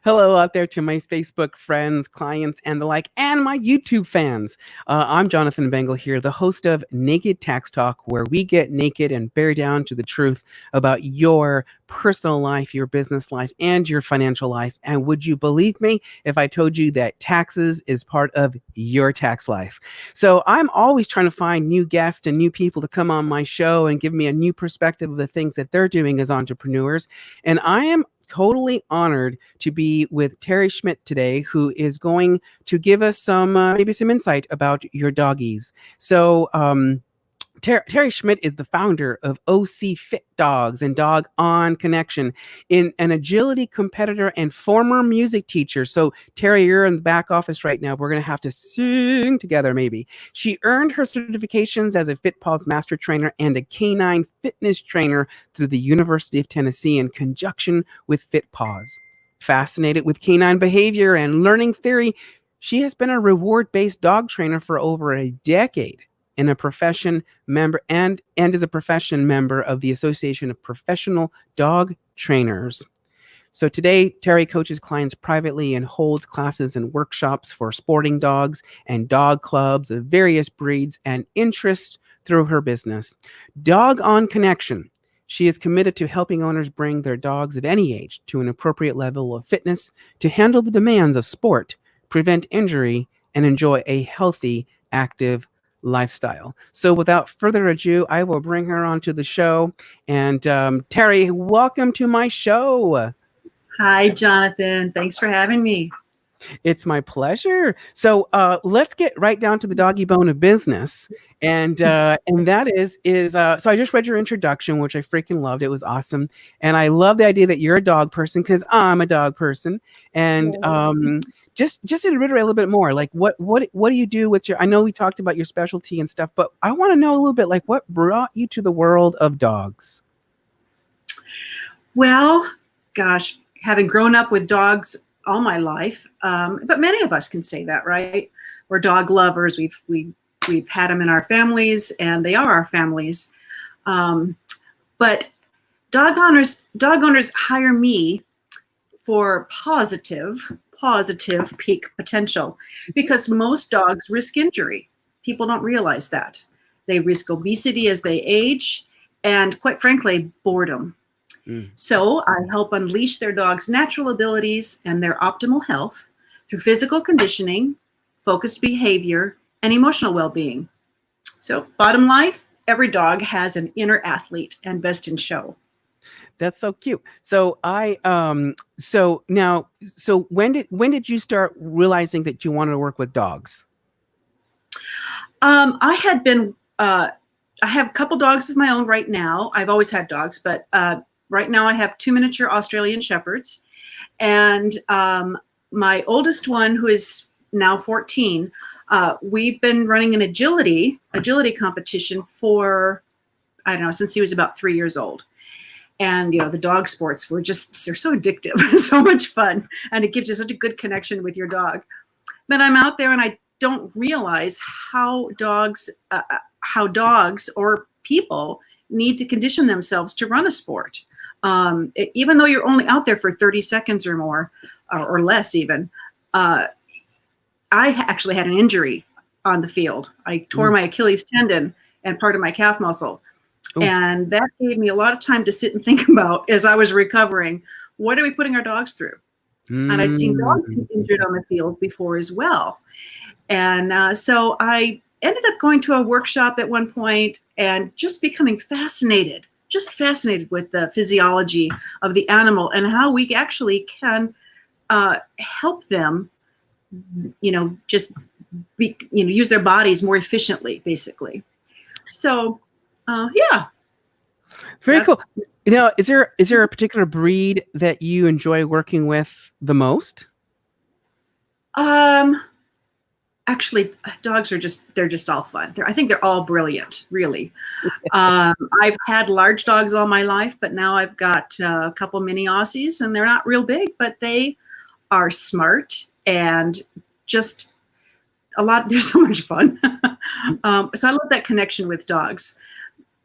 Hello out there to my Facebook friends, clients, and the like, and my YouTube fans. I'm Jonathan Bengal here, the host of Naked Tax Talk, where we get naked and bare down to the truth about your personal life, your business life, and your financial life. And would you believe me if I told you that taxes is part of your tax life? So I'm always trying to find new guests and new people to come on my show and give me a new perspective of the things that they're doing as entrepreneurs. And I am totally honored to be with Terri Schmidt today, who is going to give us some maybe some insight about your doggies. So Terri Schmidt is the founder of OC Fit Dogs and Dog On Connection, in an agility competitor and former music teacher. So Terri, you're in the back office right now. We're going to have to sing together maybe. She earned her certifications as a FitPaws master trainer and a canine fitness trainer through the University of Tennessee in conjunction with FitPaws. Fascinated with canine behavior and learning theory, she has been a reward-based dog trainer for over a decade, and a profession member and is a profession member of the Association of Professional Dog Trainers. So today, Terri coaches clients privately and holds classes and workshops for sporting dogs and dog clubs of various breeds and interests through her business. Dog On Connection. She is committed to helping owners bring their dogs of any age to an appropriate level of fitness to handle the demands of sport, prevent injury, and enjoy a healthy, active lifestyle. So without further ado, I will bring her onto the show. And Terri, welcome to my show. Hi, Jonathan. Thanks for having me. It's my pleasure. So let's get right down to the doggy bone of business, and that is so I just read your introduction, which I freaking loved. It was awesome, and I love the idea that you're a dog person because I'm a dog person. And just to reiterate a little bit more, like what do you do with your? I know we talked about your specialty and stuff, but I want to know a little bit like what brought you to the world of dogs. Well, gosh, having grown up with dogs all my life, but many of us can say that, right? We're dog lovers. We've had them in our families, and they are our families. But dog owners hire me for positive peak potential, because most dogs risk injury. People don't realize that. They risk obesity as they age, and quite frankly, boredom. So I help unleash their dog's natural abilities and their optimal health through physical conditioning, focused behavior, and emotional well-being. So bottom line, every dog has an inner athlete and best in show. That's so cute. So so when did you start realizing that you wanted to work with dogs? I have a couple dogs of my own right now. I've always had dogs, but right now I have 2 miniature Australian Shepherds, and my oldest one, who is now 14, we've been running an agility competition for, I don't know, since he was about 3 years old. And, you know, the dog sports they're so addictive, so much fun. And it gives you such a good connection with your dog. But I'm out there and I don't realize how dogs or people need to condition themselves to run a sport. Even though you're only out there for 30 seconds or more, or less even, I actually had an injury on the field. I tore my Achilles tendon and part of my calf muscle. Ooh. And that gave me a lot of time to sit and think about, as I was recovering, what are we putting our dogs through? And I'd seen dogs injured on the field before as well. And so I ended up going to a workshop at one point and just becoming fascinated with the physiology of the animal and how we actually can help them, use their bodies more efficiently, basically. So, yeah. Very cool. Is there a particular breed that you enjoy working with the most? Actually, dogs they're just all fun. I think they're all brilliant, really. I've had large dogs all my life, but now I've got a couple mini Aussies, and they're not real big, but they are smart and just they're so much fun. So I love that connection with dogs.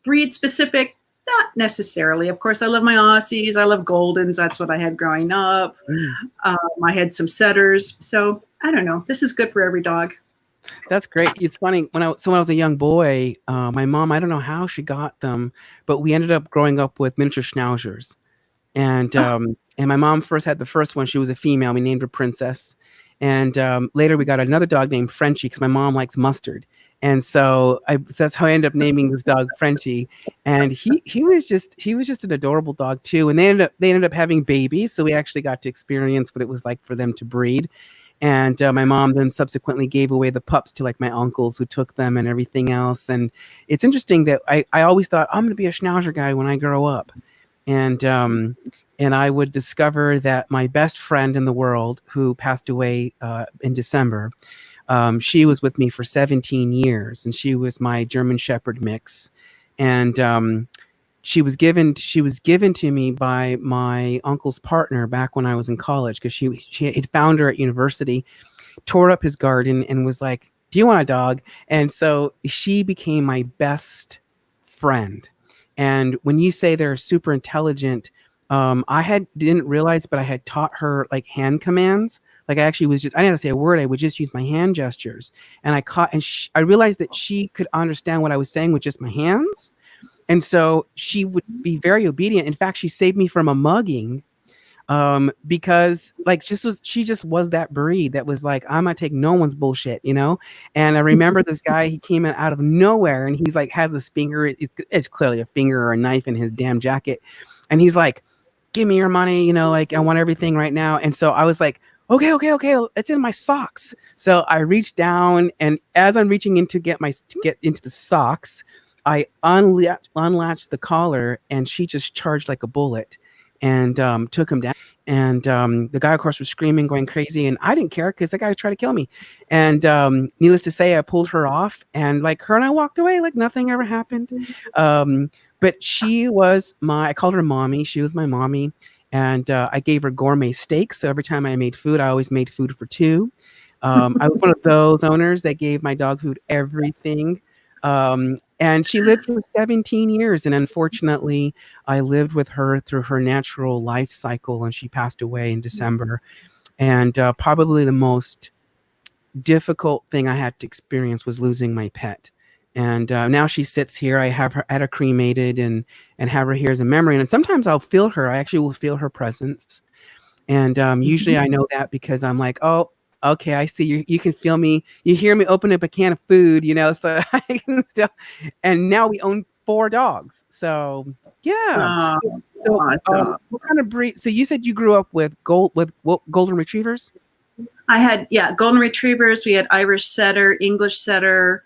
Breed specific, not necessarily. Of course, I love my Aussies. I love Goldens. That's what I had growing up. I had some setters. So I don't know. This is good for every dog. That's great. It's funny when I was a young boy, my mom, I don't know how she got them, but we ended up growing up with miniature schnauzers. And my mom first had the first one. She was a female. We named her Princess. And later we got another dog named Frenchie because my mom likes mustard. And so that's how I ended up naming this dog Frenchie. And he was just an adorable dog too. And they ended up having babies, so we actually got to experience what it was like for them to breed. And my mom then subsequently gave away the pups to like my uncles who took them and everything else. And it's interesting that I always thought I'm going to be a Schnauzer guy when I grow up. And I would discover that my best friend in the world, who passed away in December, she was with me for 17 years, and she was my German Shepherd mix. And she was given to me by my uncle's partner back when I was in college, because she had found her at university, tore up his garden, and was like, "Do you want a dog?" And so she became my best friend. And when you say they're super intelligent, didn't realize, but I had taught her like hand commands. Like I didn't have to say a word. I would just use my hand gestures, and I realized that she could understand what I was saying with just my hands. And so she would be very obedient. In fact, she saved me from a mugging, because like she just was that breed that was like, I'm gonna take no one's bullshit, you know. And I remember this guy, he came in out of nowhere, and he's like has this finger, it's clearly a finger or a knife in his damn jacket, and he's like, "Give me your money, you know, like I want everything right now." And so I was like, okay, it's in my socks. So I reached down, and as I'm reaching in to get into the socks, I unlatched the collar, and she just charged like a bullet and took him down. And the guy, of course, was screaming, going crazy, and I didn't care because the guy was trying to kill me. And needless to say, I pulled her off, and like her and I walked away like nothing ever happened. But she was I called her mommy. She was my mommy. And I gave her gourmet steaks. So every time I made food, I always made food for two. I was one of those owners that gave my dog food everything. And she lived for 17 years. And unfortunately, I lived with her through her natural life cycle, and she passed away in December. And probably the most difficult thing I had to experience was losing my pet. And now she sits here. I have her at her cremated and have her here as a memory. And sometimes I'll feel her. I actually will feel her presence. And usually I know that because I'm like, oh, okay, I see you. You can feel me. You hear me open up a can of food, you know. So I can still. And now we own 4 dogs. So yeah. What kind of breed? So you said you grew up with golden retrievers. I had golden retrievers. We had Irish setter, English setter.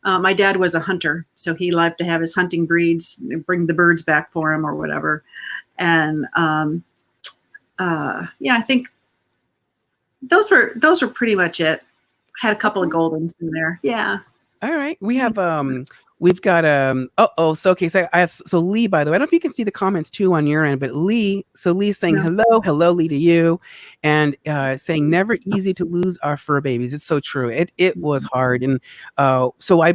My dad was a hunter, so he liked to have his hunting breeds, bring the birds back for him or whatever. And I think those were pretty much it. Had a couple of Goldens in there. Yeah. All right. We've got so Lee, by the way, I don't know if you can see the comments too on your end, but Lee's saying hello Lee to you, and saying never easy to lose our fur babies. It's so true. It was hard. And so I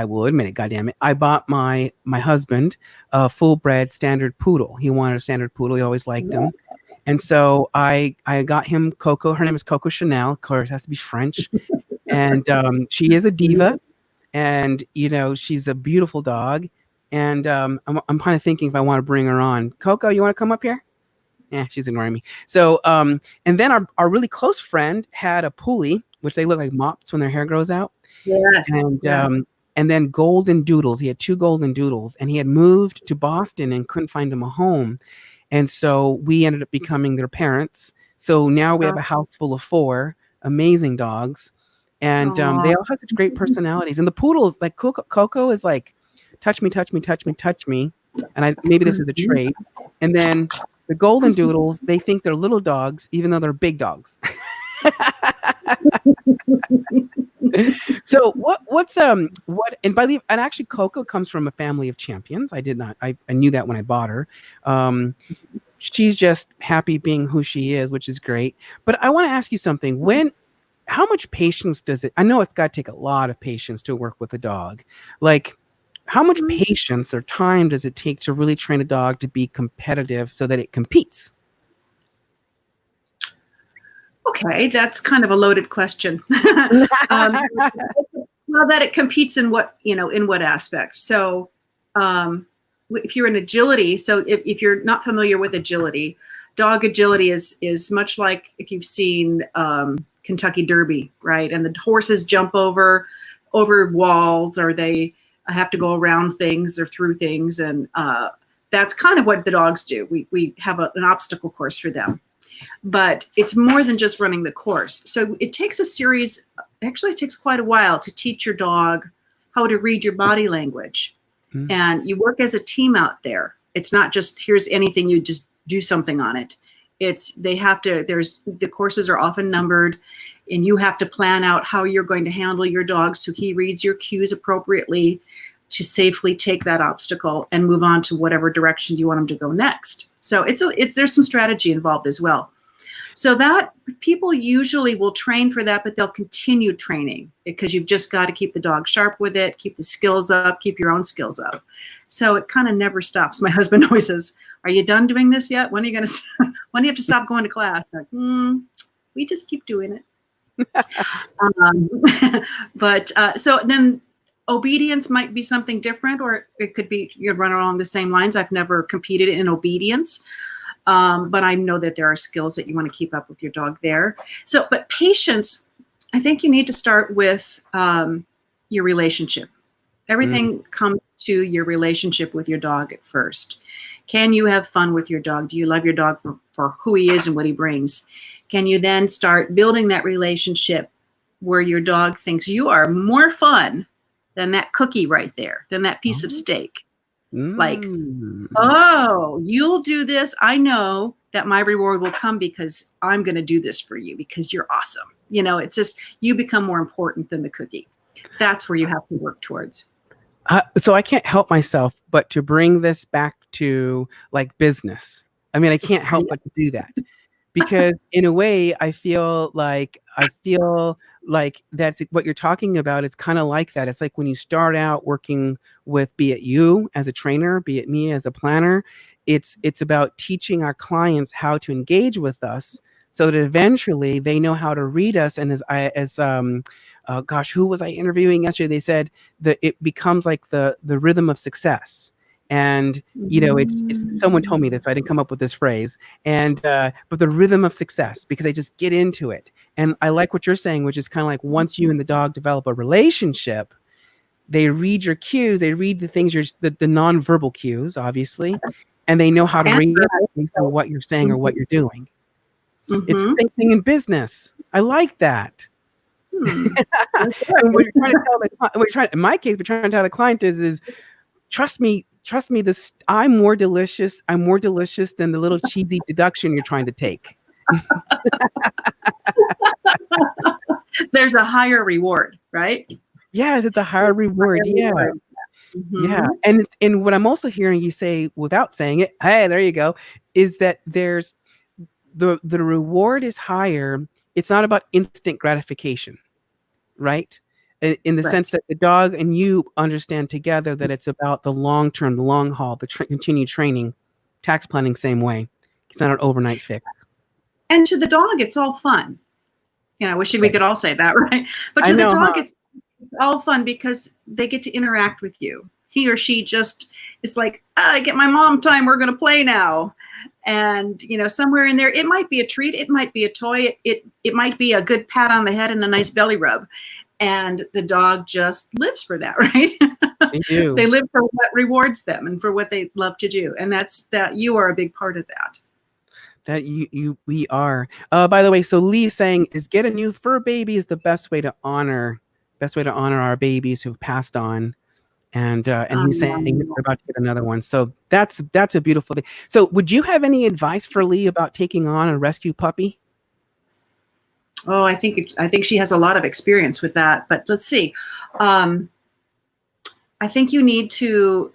will admit it, goddamn it. I bought my husband a full bred standard poodle. He wanted a standard poodle. He always liked them. And so I got him Coco. Her name is Coco Chanel. Of course, it has to be French. And she is a diva. And, you know, she's a beautiful dog. And I'm kind of thinking if I want to bring her on. Coco, you want to come up here? Yeah, she's ignoring me. So, and then our really close friend had a Puli, which they look like mops when their hair grows out. Yes. And then golden doodles. He had 2 golden doodles, and he had moved to Boston and couldn't find him a home. And so we ended up becoming their parents. So now we have a house full of 4 amazing dogs. And they all have such great personalities. And the poodles, like Coco is like, touch me. And maybe this is a trait. And then the golden doodles, they think they're little dogs, even though they're big dogs. So and actually Coco comes from a family of champions. I knew that when I bought her. She's just happy being who she is, which is great. But I want to ask you something. how much patience does it? I know it's got to take a lot of patience to work with a dog. Like, how much patience or time does it take to really train a dog to be competitive so that it competes? Okay, that's kind of a loaded question. um, well, that it competes in what, in what aspect? So, if you're in agility, so if you're not familiar with agility, dog agility is much like if you've seen Kentucky Derby, right? And the horses jump over walls, or they have to go around things or through things, and that's kind of what the dogs do. We have an obstacle course for them. But it's more than just running the course. So it takes actually it takes quite a while to teach your dog how to read your body language. Mm-hmm. And you work as a team out there. It's not just, here's anything, you just do something on it. The courses are often numbered, and you have to plan out how you're going to handle your dog so he reads your cues appropriately to safely take that obstacle and move on to whatever direction you want him to go next. So there's some strategy involved as well. So that people usually will train for that, but they'll continue training because you've just got to keep the dog sharp with it, keep the skills up, keep your own skills up. So it kind of never stops. My husband always says, "Are you done doing this yet? When are you going to? When do you have to stop going to class?" I'm like, we just keep doing it. So then obedience might be something different, or it could be you run along the same lines. I've never competed in obedience. But I know that there are skills that you want to keep up with your dog there. So, but patience, I think you need to start with your relationship. Everything comes to your relationship with your dog at first. Can you have fun with your dog? Do you love your dog for who he is and what he brings? Can you then start building that relationship where your dog thinks you are more fun than that cookie right there, than that piece of steak? Like, oh, you'll do this. I know that my reward will come because I'm going to do this for you because you're awesome. It's just, you become more important than the cookie. That's where you have to work towards. So I can't help myself but to bring this back to like business. I mean, I can't help but to do that because in a way I feel like that's what you're talking about. It's kind of like that. It's like when you start out working with, be it you as a trainer, be it me as a planner, it's about teaching our clients how to engage with us so that eventually they know how to read us. And who was I interviewing yesterday? They said that it becomes like the rhythm of success. And it's someone told me this, so I didn't come up with this phrase. And but the rhythm of success, because I just get into it. And I like what you're saying, which is kind of like once you and the dog develop a relationship, they read your cues, they read the things the nonverbal cues, obviously, and they know how to react based on what you're saying or what you're doing. It's the same thing in business. I like that. And what you're trying to tell in my case, we're trying to tell the client is trust me, this I'm more delicious than the little cheesy deduction you're trying to take. There's a higher reward, right? Yeah, it's a higher reward. Yeah. Yeah. And what I'm also hearing you say without saying it, hey, there you go, is that there's the reward is higher. It's not about instant gratification, right? In the sense that the dog and you understand together that it's about the long term, the long haul, the continued training, tax planning, same way. It's not an overnight fix. And to the dog, it's all fun. Wishing we could all say that, right? But to the dog, it's all fun because they get to interact with you. He or she just, it's like, I get my mom time, we're going to play now. And, somewhere in there, it might be a treat. It might be a toy. It might be a good pat on the head and a nice belly rub. And the dog just lives for that, right? They do. They live for what rewards them and for what they love to do. And that you are a big part of that. That we are. By the way, so Lee saying is get a new fur baby is the best way to honor our babies who've passed on. And he's saying we're about to get another one. So that's a beautiful thing. So would you have any advice for Lee about taking on a rescue puppy? Oh, I think she has a lot of experience with that. But let's see. I think you need to,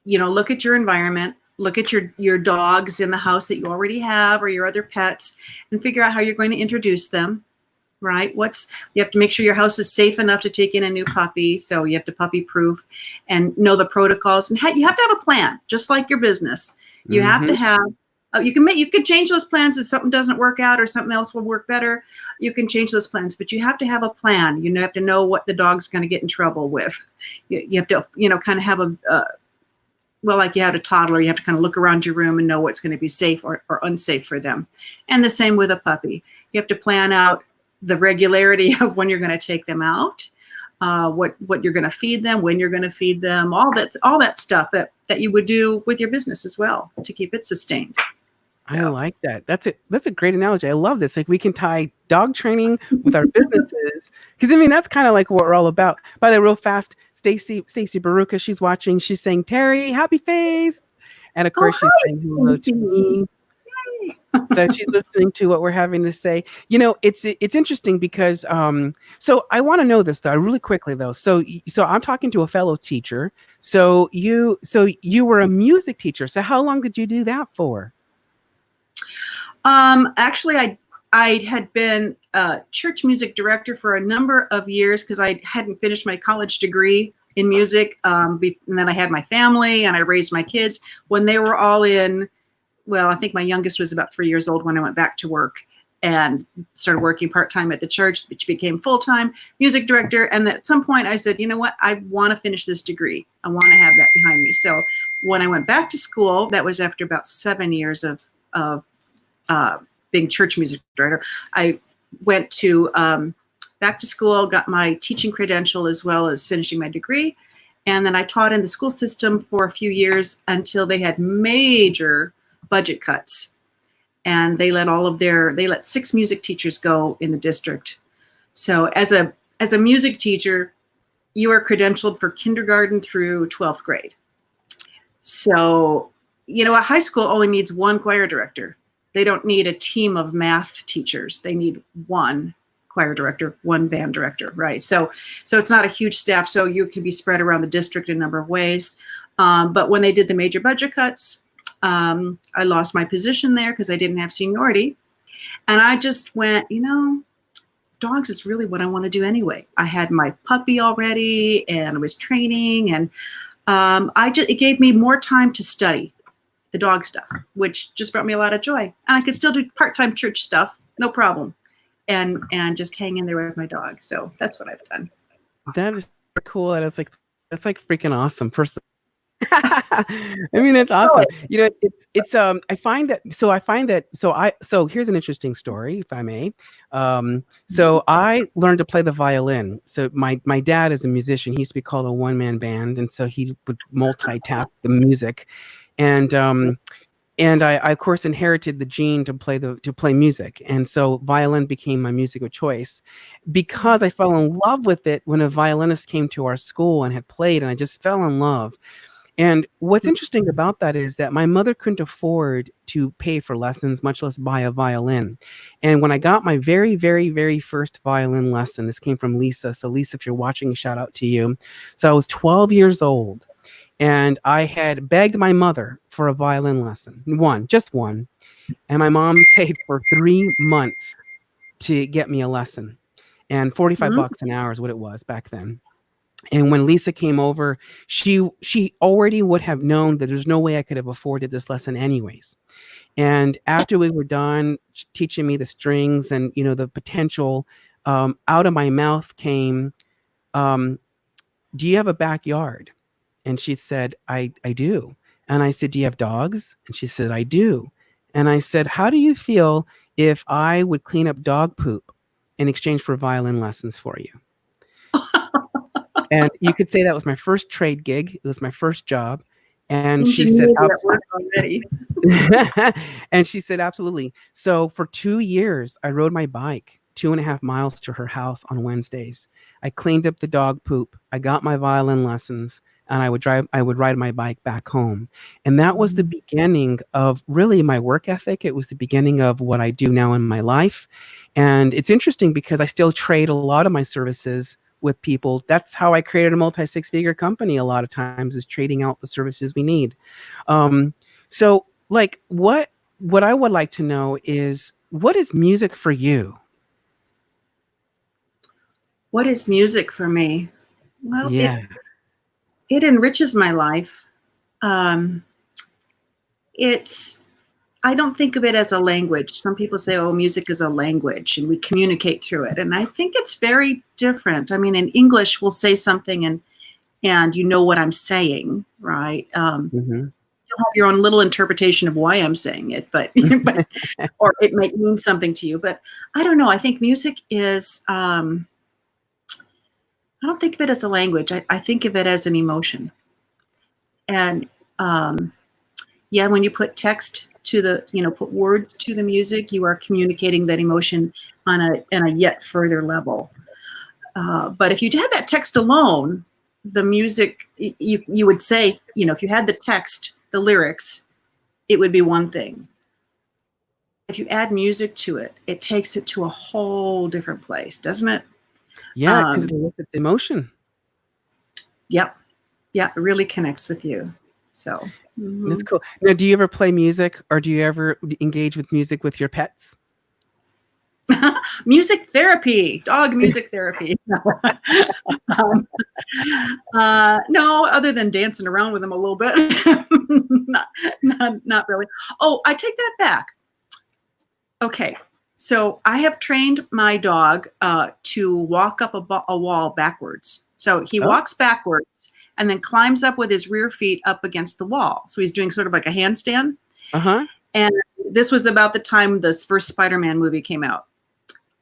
look at your environment, look at your dogs in the house that you already have or your other pets, and figure out how you're going to introduce them. right? You have to make sure your house is safe enough to take in a new puppy. So you have to puppy proof and know the protocols, and you have to have a plan, just like your business. You have to have, you can change those plans if something doesn't work out or something else will work better. You can change those plans, but you have to have a plan. You have to know what the dog's going to get in trouble with. You have to, kind of have well, like you had a toddler, you have to kind of look around your room and know what's going to be safe or unsafe for them. And the same with a puppy. You have to plan out the regularity of when you're going to take them out, what you're going to feed them, when you're going to feed them, all that stuff that you would do with your business as well to keep it sustained. I like that. That's a great analogy. I love this. Like we can tie dog training with our businesses because I mean that's kind of like what we're all about. By the way, real fast, Stacy Baruka, she's watching. She's saying Terry, happy face, and of course she's saying hello to me. So she's listening to what we're having to say. It's interesting because so I want to know this though really quickly though. So I'm talking to a fellow teacher. So you were a music teacher. So how long did you do that for? Actually, I had been a church music director for a number of years because I hadn't finished my college degree in music. And then I had my family and I raised my kids when they were all in, well, I think my youngest was about 3 years old when I went back to work and started working part-time at the church, which became full-time music director. And at some point I said, you know what, I want to finish this degree. I want to have that behind me. So when I went back to school, that was after about 7 years of being church music director, I went to back to school, got my teaching credential as well as finishing my degree. And then I taught in the school system for a few years until they had major budget cuts. And they let 6 music teachers go in the district. So as a music teacher, you are credentialed for kindergarten through 12th grade. So, a high school only needs one choir director. They don't need a team of math teachers. They need one choir director, one band director, right? So it's not a huge staff. So you can be spread around the district in a number of ways. But when they did the major budget cuts, I lost my position there because I didn't have seniority. And I just went, dogs is really what I want to do anyway. I had my puppy already and I was training and it gave me more time to study the dog stuff, which just brought me a lot of joy. And I could still do part-time church stuff, no problem. And just hang in there with my dog. So that's what I've done. That is cool. That's like freaking awesome. First I mean, it's awesome. It's so here's an interesting story, if I may. So I learned to play the violin. So my dad is a musician. He used to be called a one-man band, and so he would multitask the music. And I of course inherited the gene to play music, and so violin became my music of choice because I fell in love with it when a violinist came to our school and had played, and I just fell in love. And what's interesting about that is that my mother couldn't afford to pay for lessons, much less buy a violin. And when I got my very, very, very first violin lesson, this came from Lisa. So Lisa, if you're watching, shout out to you. So I was 12 years old. And I had begged my mother for a violin lesson, just one. And my mom saved for 3 months to get me a lesson. And 45 bucks an hour is what it was back then. And when Lisa came over, she already would have known that there's no way I could have afforded this lesson anyways. And after we were done teaching me the strings and, the potential, out of my mouth came, do you have a backyard? And she said, I do. And I said, do you have dogs? And she said, I do. And I said, how do you feel if I would clean up dog poop in exchange for violin lessons for you? And you could say that was my first trade gig. It was my first job. And she said, absolutely. And she said, absolutely. So for 2 years, I rode my bike 2.5 miles to her house on Wednesdays. I cleaned up the dog poop. I got my violin lessons. And I would ride my bike back home. And that was the beginning of really my work ethic. It was the beginning of what I do now in my life. And it's interesting because I still trade a lot of my services with people. That's how I created a multi-6-figure company a lot of times, is trading out the services we need. So like what I would like to know is, what is music for you? What is music for me? Well, Yeah. it enriches my life. Um, it's I don't think of it as a language. Some people say, oh, music is a language and we communicate through it. And I think it's very different. I mean, in English, we'll say something and you know what I'm saying, right? Hmm. You'll have your own little interpretation of why I'm saying it, but or it might mean something to you. But I don't know. I think music is, I don't think of it as a language. I think of it as an emotion. And um, yeah, when you put text to the, put words to the music, you are communicating that emotion on a yet further level. But if you had that text alone, the music, you would say, if you had the text, the lyrics, it would be one thing. If you add music to it, it takes it to a whole different place, doesn't it? Yeah, because Um, it elicits emotion. yep. Yeah, it really connects with you. So, That's mhm. cool. Now, do you ever play music or do you ever engage with music with your pets? Music therapy, dog music therapy. um, no, other than dancing around with them a little bit. not really. Oh, I take that back. Okay, so I have trained my dog to walk up a wall backwards. So he Oh, walks backwards and then climbs up with his rear feet up against the wall. So he's doing sort of like a handstand. uh-huh. And this was about the time this first Spider-Man movie came out.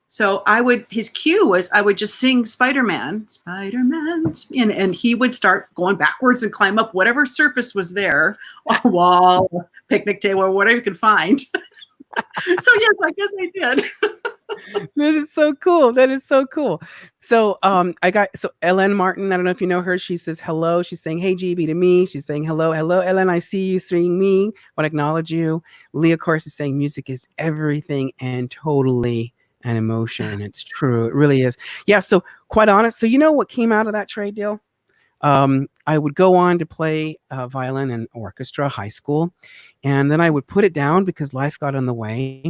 So his cue was I would just sing Spider-Man, Spider-Man, and he would start going backwards and climb up whatever surface was there, a wall, picnic table, whatever you could find. So yes, I guess I did. That is so cool. That is so cool. So I got so Ellen Martin, I don't know if you know her. She says hello. She's saying hey GB to me. She's saying hello, hello Ellen. I see you seeing me. Want to acknowledge you. Leah, of course, is saying music is everything and totally an emotion. It's true. It really is. Yeah. So quite honest. So you know what came out of that trade deal? I would go on to play violin and orchestra, high school, and then I would put it down because life got in the way.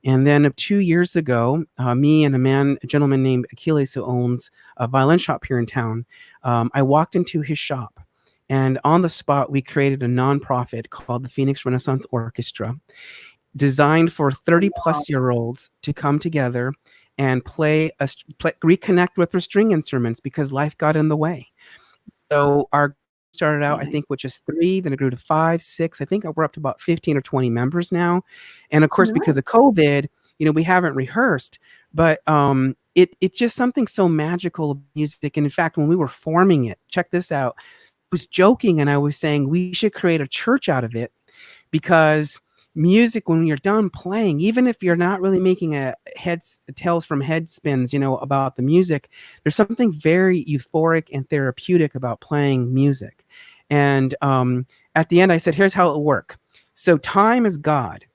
And then 2 years ago, me and a gentleman named Achilles, who owns a violin shop here in town, I walked into his shop. And on the spot, we created a nonprofit called the Phoenix Renaissance Orchestra, designed for 30 Wow. plus year olds to come together and reconnect with their string instruments because life got in the way. So our started out, I Nice. think, with just 3, then it grew to 5, 6. I think we're up to about 15 or 20 members now. And of course, because of COVID, we haven't rehearsed, but it's just something so magical of music. And in fact, when we were forming it, check this out. I was joking and I was saying we should create a church out of it because music, when you're done playing, even if you're not really making a tails from head spins, about the music, there's something very euphoric and therapeutic about playing music. And at the end, I said, here's how it'll work. So time is God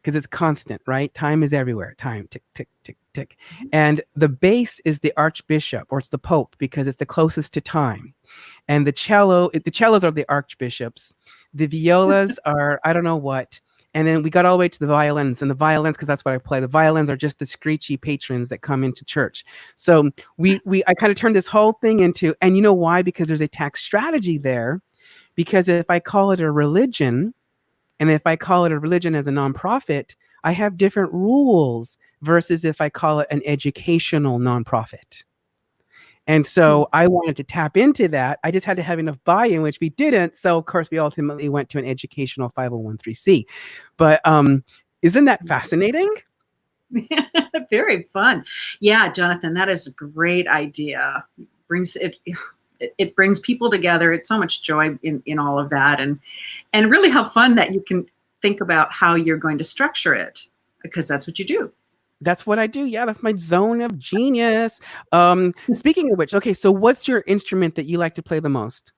because it's constant, right? Time is everywhere. Time, tick, tick, tick, tick. And the bass is the archbishop, or it's the pope because it's the closest to time. And the cellos are the archbishops. The violas are I don't know what. And then we got all the way to the violins, and the violins, because that's what I play. The violins are just the screechy patrons that come into church. So I kind of turned this whole thing into, and you know why? Because there's a tax strategy there. Because if I call it a religion, and if I call it a religion as a nonprofit, I have different rules versus if I call it an educational nonprofit. And so I wanted to tap into that. I just had to have enough buy-in, which we didn't. So of course we ultimately went to an educational 501(c). But isn't that fascinating? Very fun. Yeah, Jonathan, that is a great idea. Brings it it brings people together. It's so much joy in all of that, and really how fun that you can think about how you're going to structure it because that's what you do. That's what I do. Yeah, that's my zone of genius. Speaking of which, okay, so what's your instrument that you like to play the most?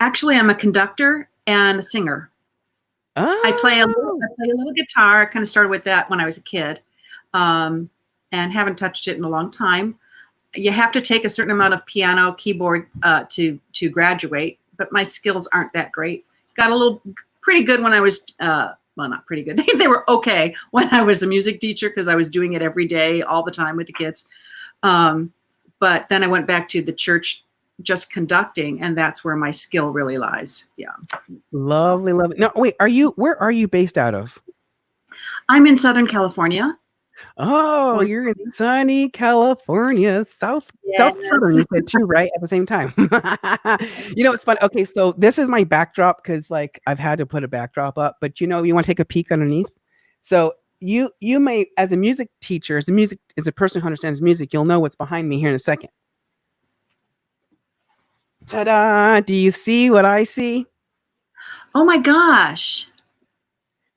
Actually, I'm a conductor and a singer. Oh, I play a little guitar. I kind of started with that when I was a kid, um, and haven't touched it in a long time. You have to take a certain amount of piano, keyboard to graduate, but my skills aren't that great. Got a little pretty good when I was well, not pretty good. They were okay when I was a music teacher because I was doing it every day, all the time with the kids. But then I went back to the church, just conducting, and that's where my skill really lies. Yeah. Lovely, lovely. No, wait, where are you based out of? I'm in Southern California. Oh, you're in sunny California, south southern, you said too, right? At the same time. It's fun. Okay, so this is my backdrop because like I've had to put a backdrop up, but you want to take a peek underneath. So you may, as a music teacher, as a person who understands music, you'll know what's behind me here in a second. Ta-da! Do you see what I see? Oh my gosh.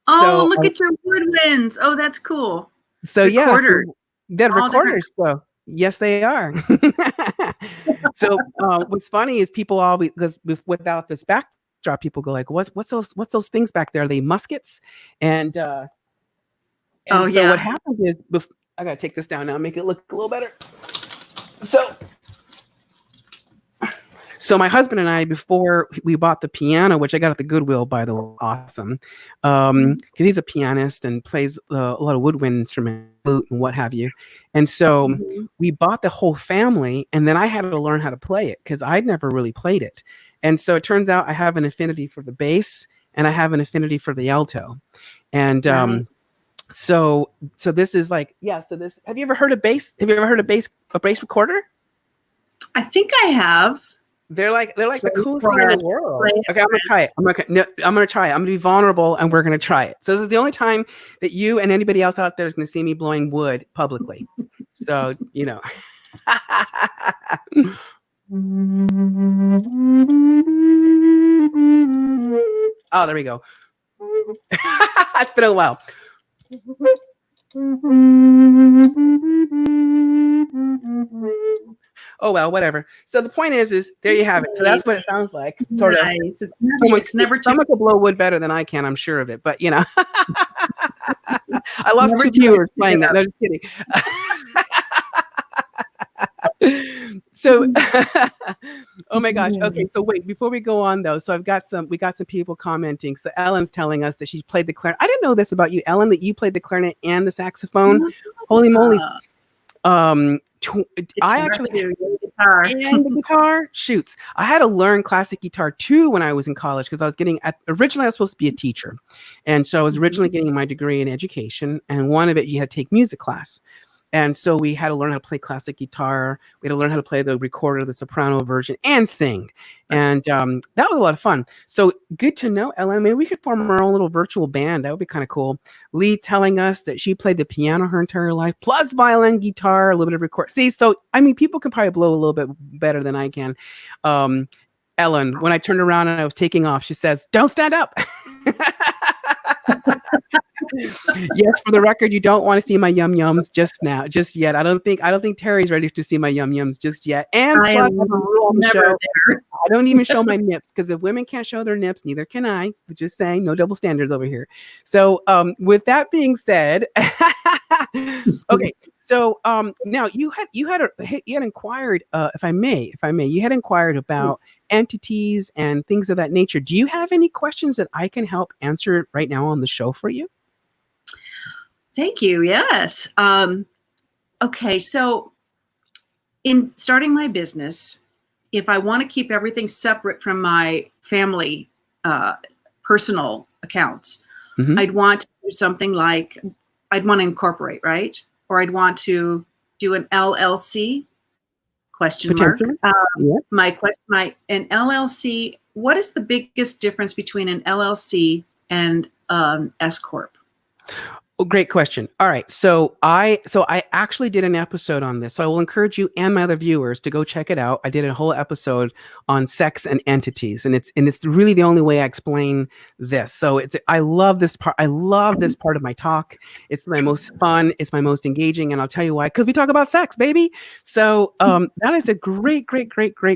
Oh, look at your woodwinds. Oh, that's cool. So recorder. They're recorders. So yes, they are. So what's funny is people always, because without this backdrop, people go like, what's those things back there? Are they muskets? And so what happens is, I gotta take this down now, make it look a little better. So my husband and I, before we bought the piano, which I got at the Goodwill, by the way, awesome, because he's a pianist and plays a lot of woodwind instruments, flute and what have you. And so we bought the whole family, and then I had to learn how to play it because I'd never really played it. And so it turns out I have an affinity for the bass and I have an affinity for the alto. And so this is like, so this, have you ever heard of bass? Have you ever heard of a bass recorder? I think I have. They're like the coolest thing in the world. Okay, I'm gonna try it. I'm gonna try it. I'm gonna be vulnerable, and we're gonna try it. So this is the only time that you and anybody else out there is gonna see me blowing wood publicly. So Oh, there we go. It's been a while. Oh well, whatever. So the point is there you have it. So that's what it sounds like. Sort of. It's never too. Someone could blow wood better than I can. I'm sure of it. But I lost 2 viewers playing that. No, just kidding. So, oh my gosh. Okay, so wait, before we go on though, so we got some people commenting. So Ellen's telling us that she played the clarinet. I didn't know this about you, Ellen, that you played the clarinet and the saxophone. Holy moly. I actually and the guitar. Shoots. I had to learn classic guitar too when I was in college because I was originally I was supposed to be a teacher. And so I was originally getting my degree in education, and one of it you had to take music class. And so we had to learn how to play classic guitar. We had to learn how to play the recorder, the soprano version, and sing. And that was a lot of fun. So good to know, Ellen. Maybe we could form our own little virtual band. That would be kind of cool. Lee telling us that she played the piano her entire life, plus violin, guitar, a little bit of record. See, so, I mean, people can probably blow a little bit better than I can. Ellen, when I turned around and I was taking off, she says, "Don't stand up." Yes, for the record, you don't want to see my yum-yums just yet. I don't think Terry's ready to see my yum-yums just yet. And plus, I have a rule on the show. I don't even show my nips, because if women can't show their nips, neither can I. So just saying, no double standards over here. So with that being said, okay. So now you had inquired, if I may, you had inquired about entities and things of that nature. Do you have any questions that I can help answer right now on the show for you? Thank you. Yes. Okay. So in starting my business, if I want to keep everything separate from my family personal accounts, I'd want to do something like, I'd want to incorporate, right? Or I'd want to do an LLC, question mark. An LLC, what is the biggest difference between an LLC and S Corp? Oh, great question. All right. So I actually did an episode on this. So I will encourage you and my other viewers to go check it out. I did a whole episode on sex and entities, and it's really the only way I explain this. So I love this part. I love this part of my talk. It's my most fun. It's my most engaging, and I'll tell you why. Because we talk about sex, baby. So that is a great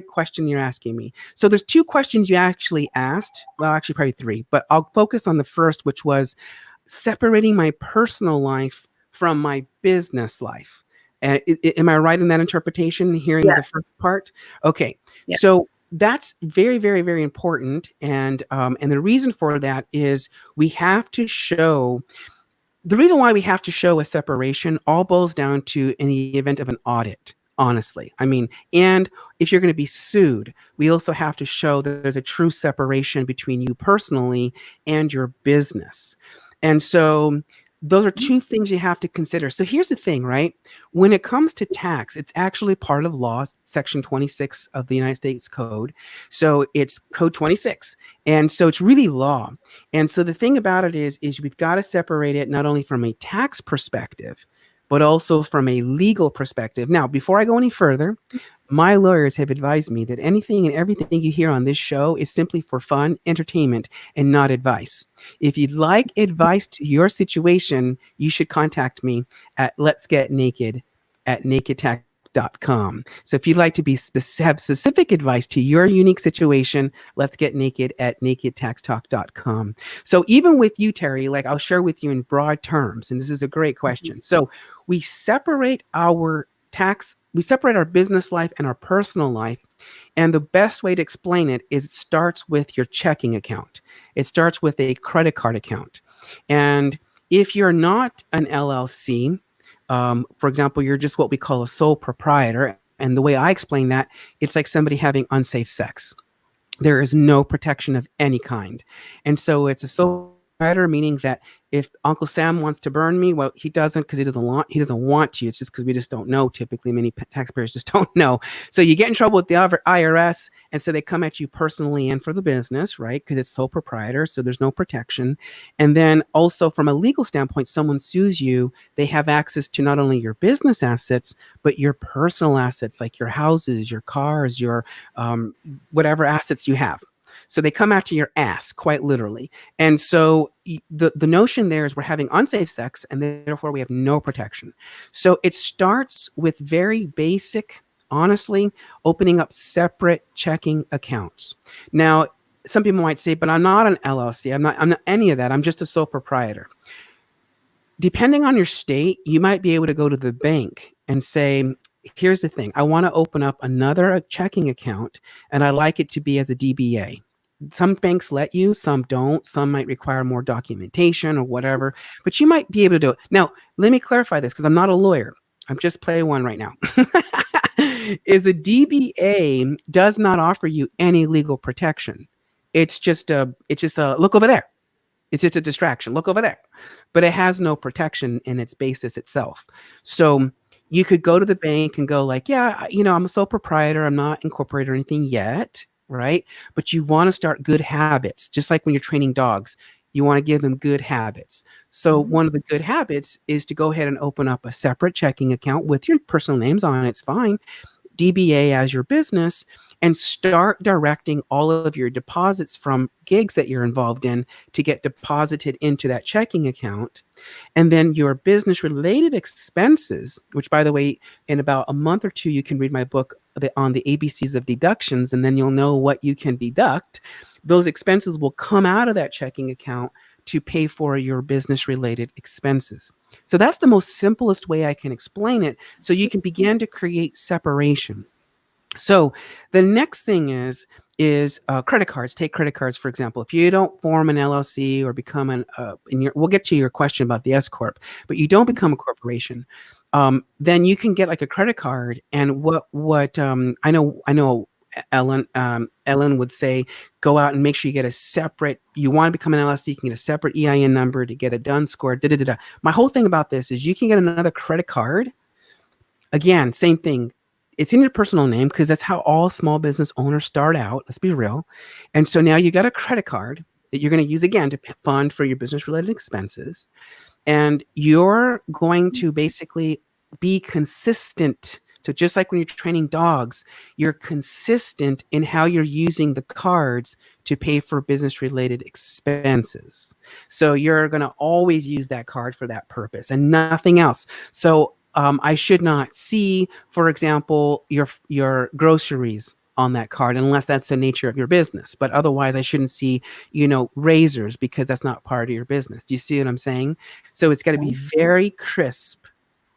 question you're asking me. So there's 2 questions you actually asked. Well, actually probably 3, but I'll focus on the first, which was separating my personal life from my business life. And am I right in that interpretation, hearing the first part? Okay. Yes. So that's very, very, very important. And the reason for that is the reason why we have to show a separation all boils down to in the event of an audit. honestly. I mean, and if you're going to be sued, we also have to show that there's a true separation between you personally and your business. And so those are two things you have to consider. So here's the thing, right? When it comes to tax, it's actually part of law, Section 26 of the United States Code. So it's Code 26. And so it's really law. And so the thing about it is we've got to separate it not only from a tax perspective, but also from a legal perspective. Now, before I go any further, my lawyers have advised me that anything and everything you hear on this show is simply for fun, entertainment, and not advice. If you'd like advice to your situation, you should contact me at Let's Get Naked at nakedtax.com. So if you'd like to have specific advice to your unique situation, let's get naked at nakedtaxtalk.com. So even with you, Terri, like I'll share with you in broad terms, and this is a great question. So we separate our business life and our personal life. And the best way to explain it is it starts with your checking account. It starts with a credit card account. And if you're not an LLC, for example, you're just what we call a sole proprietor. And the way I explain that, it's like somebody having unsafe sex. There is no protection of any kind. And so it's a sole proprietor, meaning that if Uncle Sam wants to burn me, well, he doesn't because he doesn't want to. It's just because we just don't know. Typically, many taxpayers just don't know. So you get in trouble with the IRS, and so they come at you personally and for the business, right? Because it's sole proprietor, so there's no protection. And then also from a legal standpoint, someone sues you, they have access to not only your business assets, but your personal assets like your houses, your cars, your whatever assets you have. So they come after your ass, quite literally. And so the notion there is we're having unsafe sex, and therefore we have no protection. So it starts with very basic, honestly, opening up separate checking accounts. Now, some people might say, but I'm not an LLC. I'm not any of that. I'm just a sole proprietor. Depending on your state, you might be able to go to the bank and say, here's the thing. I want to open up another checking account, and I like it to be as a DBA. Some banks let you, some don't. Some might require more documentation or whatever, but you might be able to do it. Now, let me clarify this because I'm not a lawyer. I'm just playing one right now. Is a DBA does not offer you any legal protection. It's just a look over there. It's just a distraction. Look over there. But it has no protection in its basis itself. So you could go to the bank and go like, yeah, I'm a sole proprietor. I'm not incorporated or anything yet, right? But you want to start good habits, just like when you're training dogs. You want to give them good habits. So one of the good habits is to go ahead and open up a separate checking account with your personal names on it. It's fine. DBA as your business, and start directing all of your deposits from gigs that you're involved in to get deposited into that checking account. And then your business related expenses, which by the way, in about a month or two, you can read my book on the ABCs of deductions, and then you'll know what you can deduct. Those expenses will come out of that checking account to pay for your business related expenses. So that's the most simplest way I can explain it. So you can begin to create separation. So the next thing is credit cards. Take credit cards, for example. If you don't form an LLC or become we'll get to your question about the S Corp, but you don't become a corporation, then you can get like a credit card. And what I know Ellen would say, go out and make sure you get a separate, you want to become an LLC, you can get a separate EIN number to get a DUNS score. My whole thing about this is you can get another credit card. Again, same thing. It's in your personal name because that's how all small business owners start out. Let's be real. And so now you got a credit card that you're going to use again to fund for your business related expenses. And you're going to basically be consistent. So just like when you're training dogs, you're consistent in how you're using the cards to pay for business related expenses. So you're going to always use that card for that purpose and nothing else. So I should not see, for example, your groceries on that card unless that's the nature of your business. But otherwise, I shouldn't see, razors because that's not part of your business. Do you see what I'm saying? So it's got to be very crisp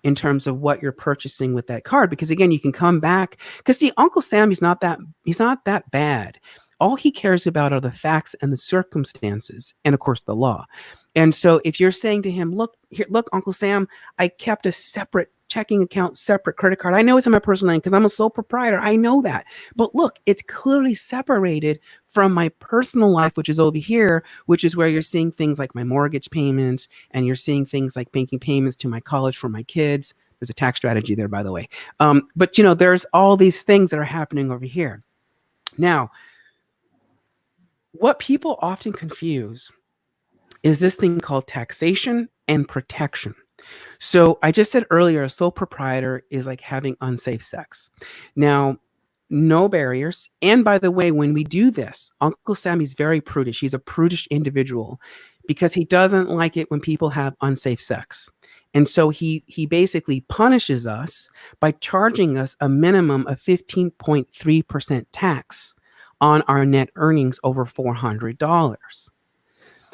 in terms of what you're purchasing with that card. Because again, you can come back. Because see, Uncle Sam, he's not that bad. All he cares about are the facts and the circumstances, and of course the law. And so if you're saying to him, look, Uncle Sam, I kept a separate checking account, separate credit card. I know it's in my personal name because I'm a sole proprietor. I know that. But look, it's clearly separated from my personal life, which is over here, which is where you're seeing things like my mortgage payments, and you're seeing things like making payments to my college for my kids. There's a tax strategy there, by the way. But there's all these things that are happening over here. Now, what people often confuse is this thing called taxation and protection. So I just said earlier, a sole proprietor is like having unsafe sex. Now, no barriers. And by the way, when we do this, Uncle Sammy's very prudish. He's a prudish individual because he doesn't like it when people have unsafe sex. And so he basically punishes us by charging us a minimum of 15.3% tax on our net earnings over $400.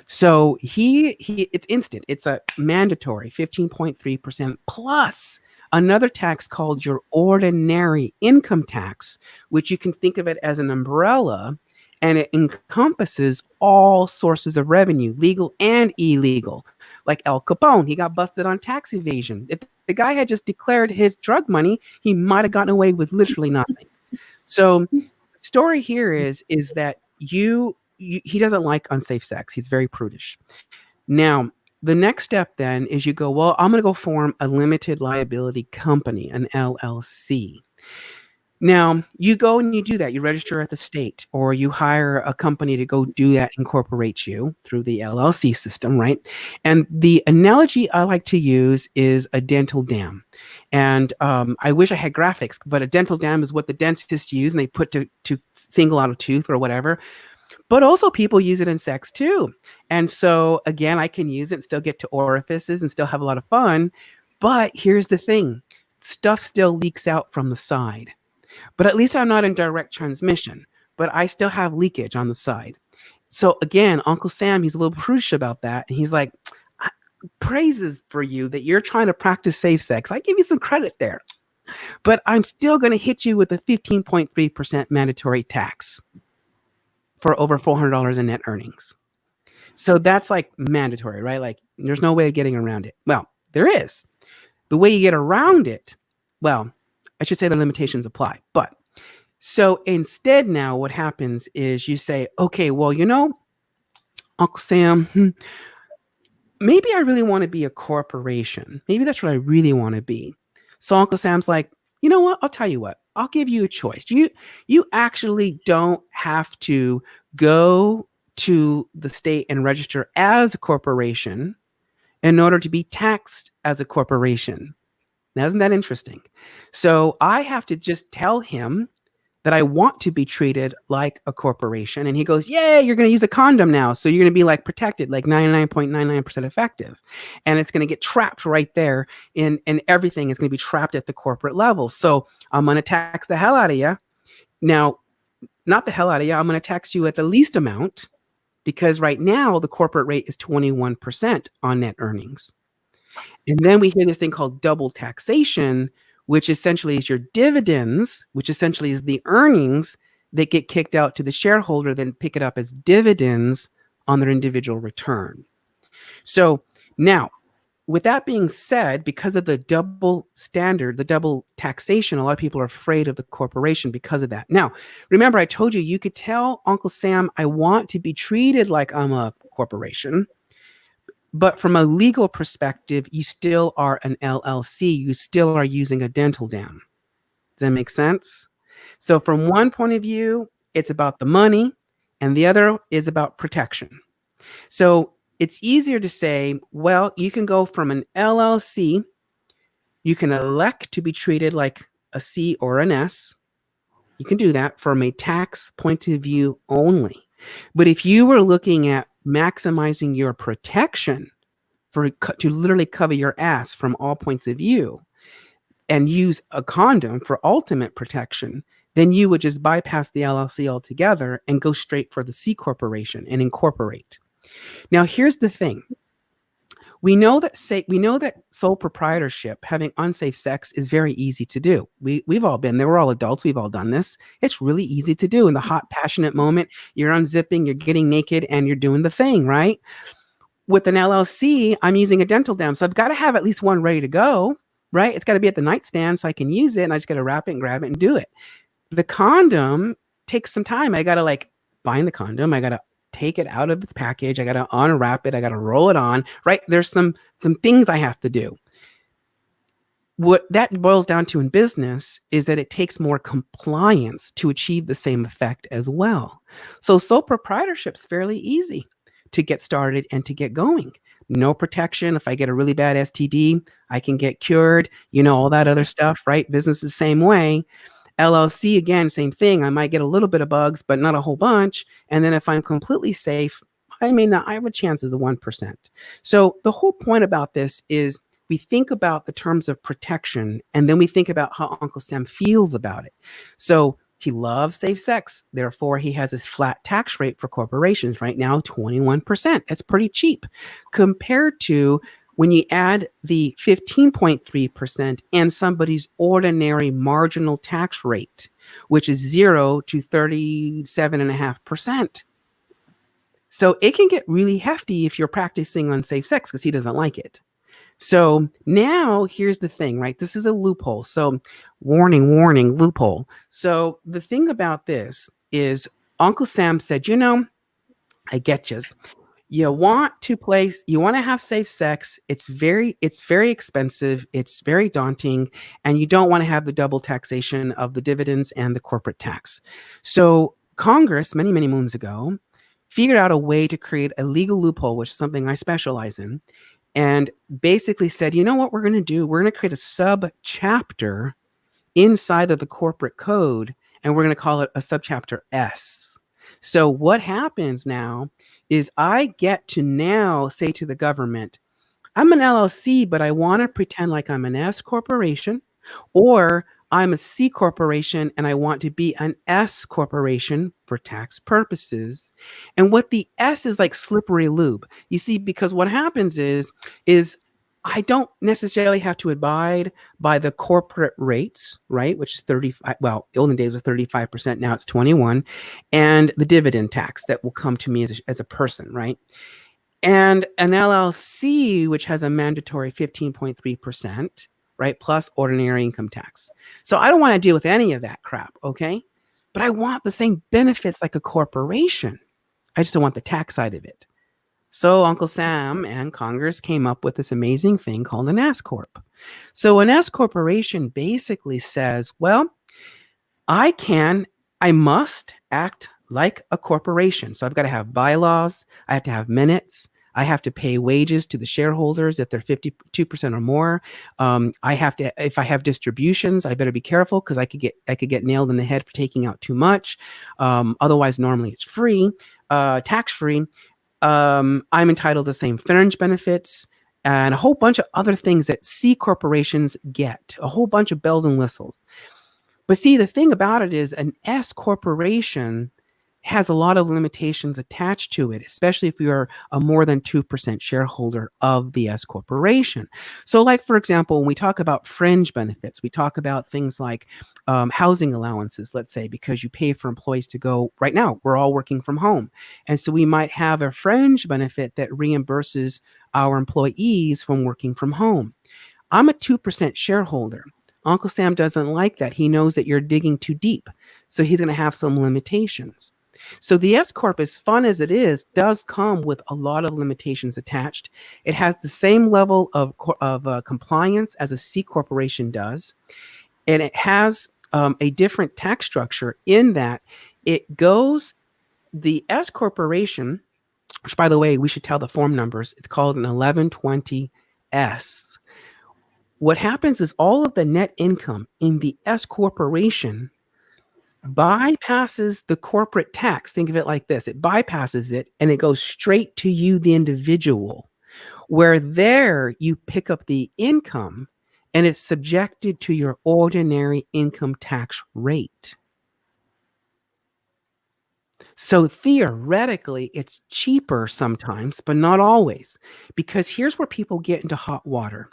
So it's instant. It's a mandatory 15.3% plus another tax called your ordinary income tax, which you can think of it as an umbrella, and it encompasses all sources of revenue, legal and illegal. Like Al Capone, he got busted on tax evasion. If the guy had just declared his drug money, he might have gotten away with literally nothing. So the story here is that he doesn't like unsafe sex. He's very prudish. Now, the next step then is you go, well, I'm going to go form a limited liability company, an LLC. Now, you go and you do that. You register at the state, or you hire a company to go do that, incorporate you through the LLC system, right? And the analogy I like to use is a dental dam. And I wish I had graphics, but a dental dam is what the dentists use, and they put to single out a tooth or whatever. But also people use it in sex too. And so again, I can use it and still get to orifices and still have a lot of fun. But here's the thing. Stuff still leaks out from the side. But at least I'm not in direct transmission. But I still have leakage on the side. So again, Uncle Sam, he's a little prudish about that. And he's like, praises for you that you're trying to practice safe sex. I give you some credit there. But I'm still going to hit you with a 15.3% mandatory tax for over $400 in net earnings. So that's like mandatory, right? Like there's no way of getting around it. Well, there is. The way you get around it, well, I should say the limitations apply. But so instead now what happens is you say, okay, well, Uncle Sam, maybe I really want to be a corporation. Maybe that's what I really want to be. So Uncle Sam's like, you know what? I'll tell you what. I'll give you a choice. You actually don't have to go to the state and register as a corporation in order to be taxed as a corporation. Now, isn't that interesting? So I have to just tell him that I want to be treated like a corporation. And he goes, yay, you're going to use a condom now. So you're going to be like protected, like 99.99% effective. And it's going to get trapped right there in everything is going to be trapped at the corporate level. So I'm going to tax the hell out of you. Now, not the hell out of you. I'm going to tax you at the least amount because right now the corporate rate is 21% on net earnings. And then we hear this thing called double taxation, which essentially is your dividends, which essentially is the earnings that get kicked out to the shareholder, then pick it up as dividends on their individual return. So now, with that being said, because of the double standard, the double taxation, a lot of people are afraid of the corporation because of that. Now, remember, I told you could tell Uncle Sam, I want to be treated like I'm a corporation. But from a legal perspective, you still are an LLC. You still are using a dental dam. Does that make sense? So from one point of view, it's about the money, and the other is about protection. So it's easier to say, well, you can go from an LLC, you can elect to be treated like a C or an S. You can do that from a tax point of view only. But if you were looking at maximizing your protection to literally cover your ass from all points of view and use a condom for ultimate protection, then you would just bypass the LLC altogether and go straight for the C corporation and incorporate. Now, here's the thing. We know that sole proprietorship, having unsafe sex, is very easy to do. We've all been there. We're all adults. We've all done this. It's really easy to do. In the hot, passionate moment, you're unzipping, you're getting naked, and you're doing the thing, right? With an LLC, I'm using a dental dam, so I've got to have at least one ready to go. right? It's got to be at the nightstand so I can use it, and I just got to wrap it and grab it and do it. The condom takes some time. I got to like find the condom. I got to take it out of its package. I got to unwrap it. I got to roll it on, right? There's some things I have to do. What that boils down to in business is that it takes more compliance to achieve the same effect as well. So sole proprietorship is fairly easy to get started and to get going. No protection. If I get a really bad STD, I can get cured, all that other stuff, right? Business is the same way. LLC, again, same thing. I might get a little bit of bugs, but not a whole bunch. And then if I'm completely safe, I have a chance of 1%. So the whole point about this is we think about the terms of protection, and then we think about how Uncle Sam feels about it. So he loves safe sex. Therefore, he has this flat tax rate for corporations right now, 21%. That's pretty cheap compared to when you add the 15.3% and somebody's ordinary marginal tax rate, which is 0 to 37.5%. So it can get really hefty if you're practicing unsafe sex because he doesn't like it. So now here's the thing, right? This is a loophole. So warning, loophole. So the thing about this is Uncle Sam said, I get you. You want to have safe sex. It's very expensive. It's very daunting. And you don't want to have the double taxation of the dividends and the corporate tax. So Congress, many, many moons ago, figured out a way to create a legal loophole, which is something I specialize in, and basically said, you know what we're going to do? We're going to create a sub-chapter inside of the corporate code, and we're going to call it a subchapter S. So what happens now is I get to now say to the government, I'm an LLC, but I want to pretend like I'm an S corporation, or I'm a C corporation and I want to be an S corporation for tax purposes. And what the S is like slippery lube. You see, because what happens is I don't necessarily have to abide by the corporate rates, right? Which is 35. Well, olden days was 35%. Now it's 21, and the dividend tax that will come to me as a person, right? And an LLC, which has a mandatory 15.3%, right? Plus ordinary income tax. So I don't want to deal with any of that crap, okay? But I want the same benefits like a corporation. I just don't want the tax side of it. So Uncle Sam and Congress came up with this amazing thing called an S Corp. So an S corporation basically says, well, I must act like a corporation. So I've got to have bylaws. I have to have minutes. I have to pay wages to the shareholders if they're 52% or more. I have to, if I have distributions, I better be careful because I could get nailed in the head for taking out too much. Otherwise, normally it's free, tax free. I'm entitled to the same fringe benefits and a whole bunch of other things that C corporations get, a whole bunch of bells and whistles. But see, the thing about it is an S corporation has a lot of limitations attached to it, especially if you're a more than 2% shareholder of the S corporation. So like, for example, when we talk about fringe benefits, we talk about things like housing allowances, let's say, because you pay for employees to go, right now, we're all working from home. And so we might have a fringe benefit that reimburses our employees from working from home. I'm a 2% shareholder. Uncle Sam doesn't like that. He knows that you're digging too deep. So he's going to have some limitations. So the S Corp, as fun as it is, does come with a lot of limitations attached. It has the same level of compliance as a C corporation does. And it has a different tax structure in that the S corporation, which by the way, we should tell the form numbers, it's called an 1120S. What happens is all of the net income in the S corporation bypasses the corporate tax. Think of it like this. It bypasses it and it goes straight to you, the individual, where there you pick up the income and it's subjected to your ordinary income tax rate. So theoretically, it's cheaper sometimes, but not always, because here's where people get into hot water.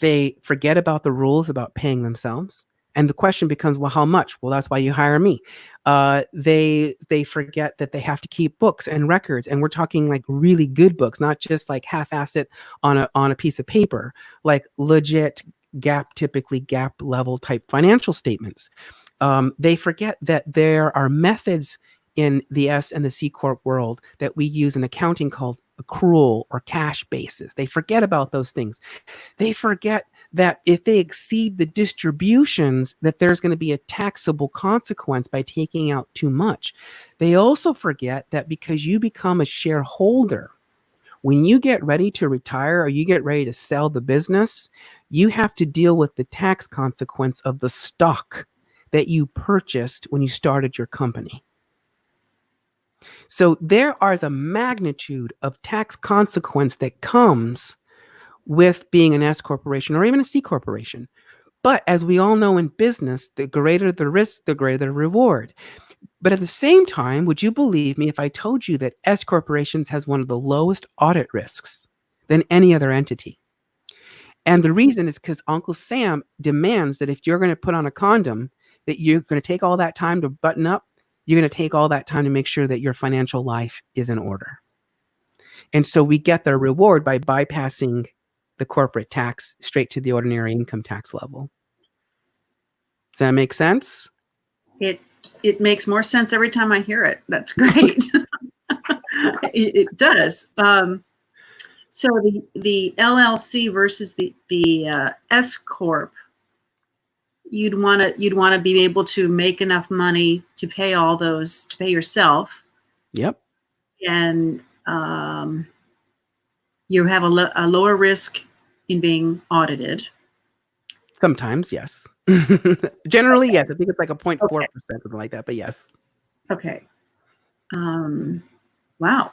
They forget about the rules about paying themselves. And the question becomes, well, how much? Well, that's why you hire me. They forget that they have to keep books and records. And we're talking like really good books, not just like half-assed on a piece of paper, like legit typically GAAP level type financial statements. They forget that there are methods in the S and the C Corp world that we use in accounting called accrual or cash basis. They forget about those things. They forget that if they exceed the distributions, that there's going to be a taxable consequence by taking out too much. They also forget that because you become a shareholder, when you get ready to retire or you get ready to sell the business, you have to deal with the tax consequence of the stock that you purchased when you started your company. So there is a magnitude of tax consequence that comes with being an S corporation or even a C corporation. But as we all know in business, the greater the risk, the greater the reward. But at the same time, would you believe me if I told you that S corporations has one of the lowest audit risks than any other entity? And the reason is because Uncle Sam demands that if you're going to put on a condom, that you're going to take all that time to button up, you're going to take all that time to make sure that your financial life is in order. And so we get the reward by bypassing the corporate tax straight to the ordinary income tax level. Does that make sense? It makes more sense every time I hear it. That's great. It does. So the LLC versus the S corp, you'd want to be able to make enough money to pay all those, to pay yourself. Yep. And you have a lower risk in being audited. Sometimes, yes. Generally, yes. I think it's like a 0.4%, something like that, but yes. Okay. Wow.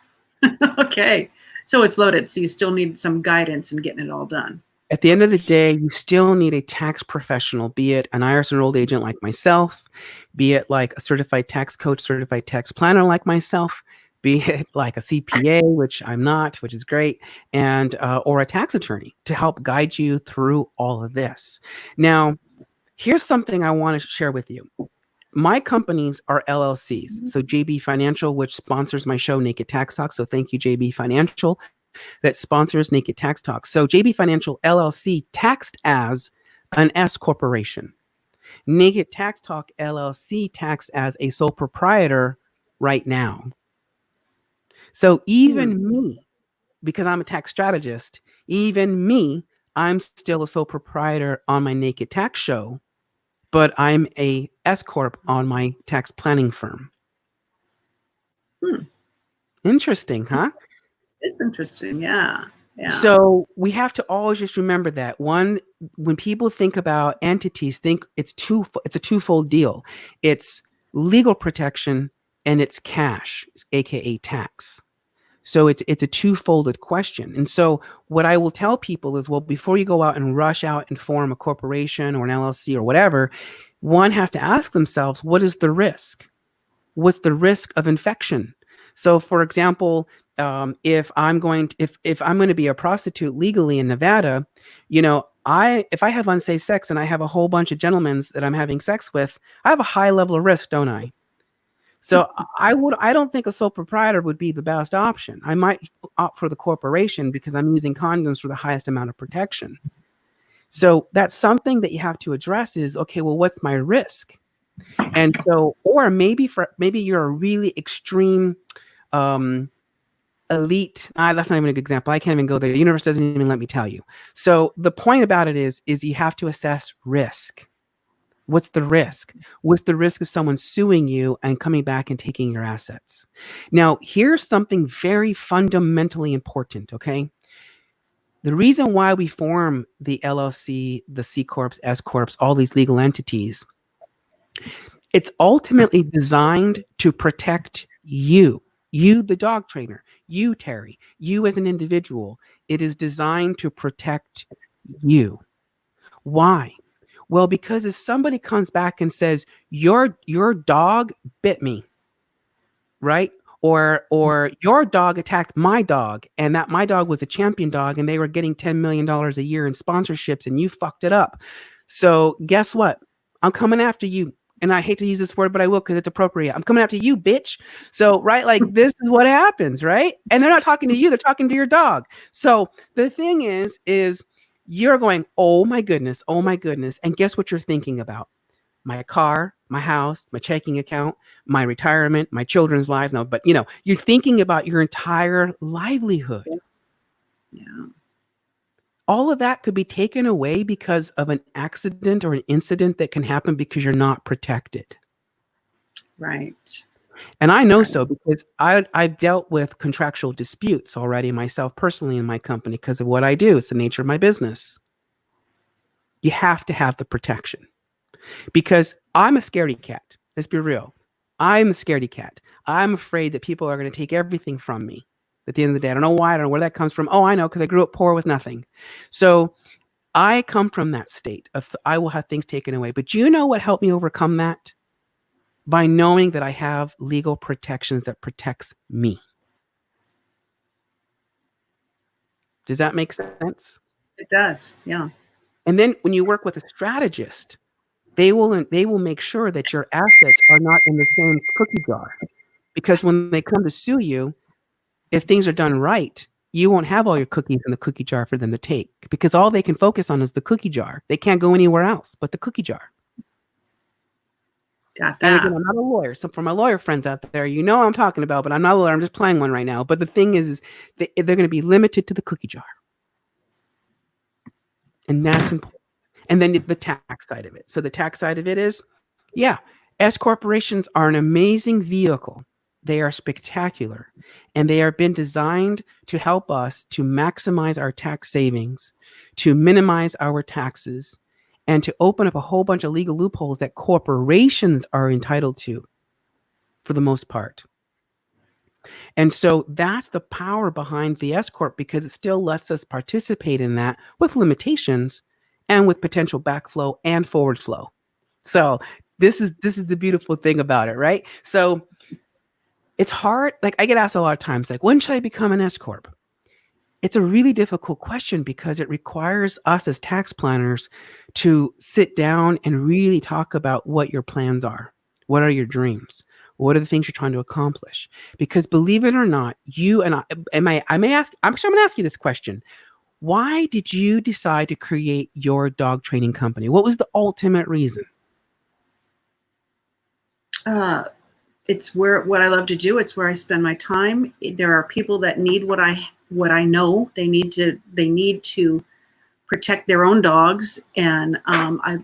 Okay. So it's loaded. So you still need some guidance in getting it all done. At the end of the day, you still need a tax professional, be it an IRS enrolled agent like myself, be it like a certified tax coach, certified tax planner like myself, be it like a CPA, which I'm not, which is great, and or a tax attorney to help guide you through all of this. Now, here's something I want to share with you. My companies are LLCs. So JB Financial, which sponsors my show, Naked Tax Talk. So thank you, JB Financial, that sponsors Naked Tax Talk. So JB Financial LLC taxed as an S corporation. Naked Tax Talk LLC taxed as a sole proprietor right now. So even me, because I'm a tax strategist, even me, I'm still a sole proprietor on my Naked Tax show, but I'm a S corp on my tax planning firm. Interesting, huh? It's interesting, yeah. Yeah. So we have to always just remember that one, when people think about entities, think it's a twofold deal. It's legal protection and it's cash, aka tax. So it's a two-folded question. And so what I will tell people is, well, before you go out and rush out and form a corporation or an LLC or whatever, one has to ask themselves, what is the risk? What's the risk of infection? So, for example, if I'm going to be a prostitute legally in Nevada, if I have unsafe sex and I have a whole bunch of gentlemen that I'm having sex with, I have a high level of risk, don't I? So I don't think a sole proprietor would be the best option. I might opt for the corporation because I'm using condoms for the highest amount of protection. So that's something that you have to address is, okay, well, what's my risk? And so, or maybe you're a really extreme elite. That's not even a good example. I can't even go there. The universe doesn't even let me tell you. So the point about it is you have to assess risk. What's the risk? What's the risk of someone suing you and coming back and taking your assets? Now, here's something very fundamentally important, okay? The reason why we form the LLC, the C Corps, S Corps, all these legal entities, it's ultimately designed to protect you, the dog trainer, you, Terry, you as an individual. It is designed to protect you. Why? Well, because if somebody comes back and says, your dog bit me, right? Or your dog attacked my dog, and that my dog was a champion dog, and they were getting $10 million a year in sponsorships, and you fucked it up. So guess what? I'm coming after you. And I hate to use this word, but I will because it's appropriate. I'm coming after you, bitch. So, right, like this is what happens, right? And they're not talking to you, they're talking to your dog. So the thing is you're going, oh my goodness, oh my goodness. And guess what you're thinking about? My car, my house, my checking account, my retirement, my children's lives. No, but you're thinking about your entire livelihood. Yeah. All of that could be taken away because of an accident or an incident that can happen because you're not protected. Right. And I know Right. so because I've dealt with contractual disputes already myself personally in my company because of what I do. It's the nature of my business. You have to have the protection because I'm a scaredy cat. Let's be real. I'm a scaredy cat. I'm afraid that people are going to take everything from me at the end of the day. I don't know why. I don't know where that comes from. Oh, I know, because I grew up poor with nothing. So I come from that state of I will have things taken away. But you know what helped me overcome that? By knowing that I have legal protections that protects me. Does that make sense? It does. Yeah. And then when you work with a strategist, they will make sure that your assets are not in the same cookie jar. Because when they come to sue you, if things are done right, you won't have all your cookies in the cookie jar for them to take because all they can focus on is the cookie jar. They can't go anywhere else but the cookie jar. Got And that. again, I'm not a lawyer. So for my lawyer friends out there, you know what I'm talking about, but I'm not a lawyer. I'm just playing one right now. But the thing is they're going to be limited to the cookie jar. And that's important. And then the tax side of it. So the tax side of it is, yeah, S corporations are an amazing vehicle. They are spectacular. And they are been designed to help us to maximize our tax savings, to minimize our taxes, and to open up a whole bunch of legal loopholes that corporations are entitled to for the most part. And so that's the power behind the S Corp because it still lets us participate in that with limitations and with potential backflow and forward flow. So this is the beautiful thing about it, right? So it's hard. Like I get asked a lot of times, like, when should I become an S Corp? It's a really difficult question because it requires us as tax planners to sit down and really talk about what your plans are. What are your dreams? What are the things you're trying to accomplish? Because believe it or not, you and I may ask, I'm going to ask you this question. Why did you decide to create your dog training company? What was the ultimate reason? It's what I love to do. It's where I spend my time. There are people that need what I know. They need to protect their own dogs, and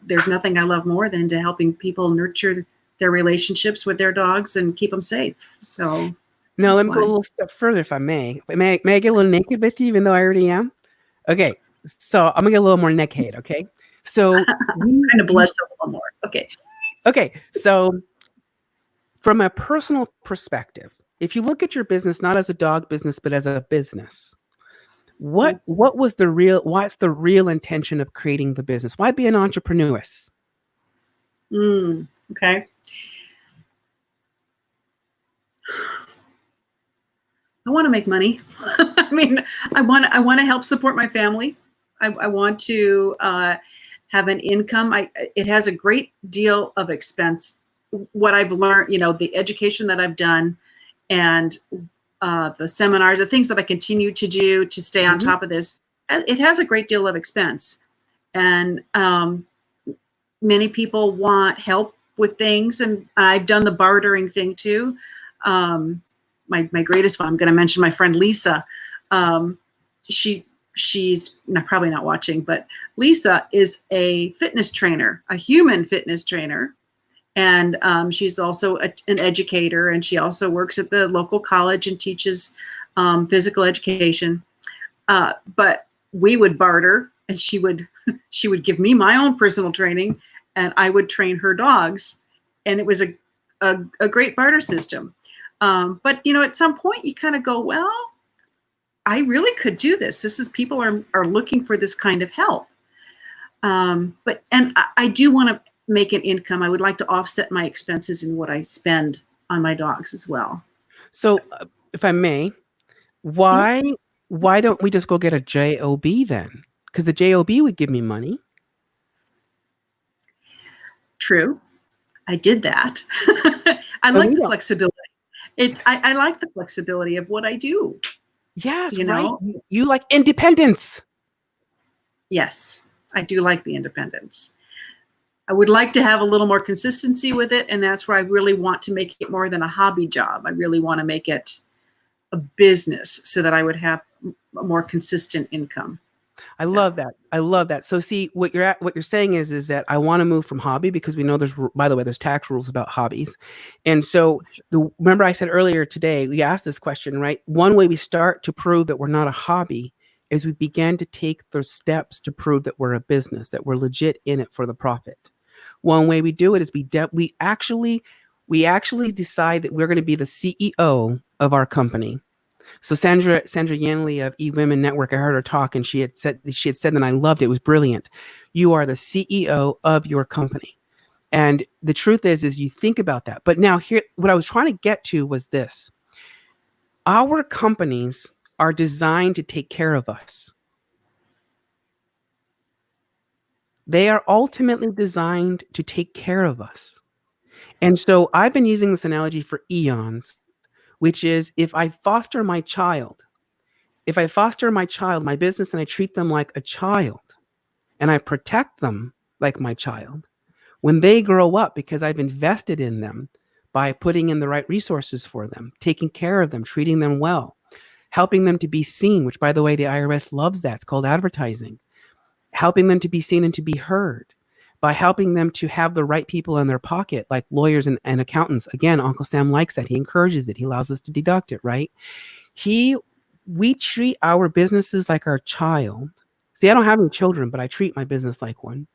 there's nothing I love more than to helping people nurture their relationships with their dogs and keep them safe. So now let me go a little step further, if I may. May I get a little naked with you, even though I already am? Okay, so I'm gonna get a little more naked. Okay, so I'm trying to blush a little more. Okay, so from a personal perspective, if you look at your business not as a dog business but as a business, what's the real intention of creating the business? Why be an entrepreneur? Okay. I want to make money. I mean, I want to help support my family. I want to have an income. It has a great deal of expense. What I've learned, the education that I've done, and the seminars, the things that I continue to do to stay on top of this, it has a great deal of expense. And many people want help with things, and I've done the bartering thing too. My greatest one, I'm going to mention my friend Lisa. She's probably not watching, but Lisa is a fitness trainer, a human fitness trainer. And she's also an educator, and she also works at the local college and teaches physical education. But we would barter, and she would give me my own personal training, and I would train her dogs, and it was a great barter system. But at some point you kind of go, well, I really could do this. This is people are looking for this kind of help. But I do want to make an income. I would like to offset my expenses in what I spend on my dogs as well. So if I may, why don't we just go get a JOB then? Because the JOB would give me money. True. I did that. I like the flexibility. I like the flexibility of what I do. Yes, right. You like independence. Yes, I do like the independence. I would like to have a little more consistency with it, and that's where I really want to make it more than a hobby job. I really want to make it a business so that I would have a more consistent income. I So, love that. I love that. So see, what you're saying is that I want to move from hobby because we know by the way, there's tax rules about hobbies. And so remember I said earlier today, we asked this question, right? One way we start to prove that we're not a hobby is we began to take those steps to prove that we're a business, that we're legit in it for the profit. One way we do it is we actually decide that we're going to be the CEO of our company. So Sandra Yanley of eWomen Network, I heard her talk, and she had said, and I loved it. It was brilliant. You are the CEO of your company, and the truth is you think about that. But now here, what I was trying to get to was this: our companies are designed to take care of us. They are ultimately designed to take care of us. And so I've been using this analogy for eons, which is if I foster my child, my business, and I treat them like a child, and I protect them like my child, when they grow up, because I've invested in them by putting in the right resources for them, taking care of them, treating them well, helping them to be seen, which, by the way, the IRS loves that. It's called advertising. Helping them to be seen and to be heard, by helping them to have the right people in their pocket, like lawyers and accountants. Again, Uncle Sam likes that. He encourages it. He allows us to deduct it, right? We treat our businesses like our child. See, I don't have any children, but I treat my business like one.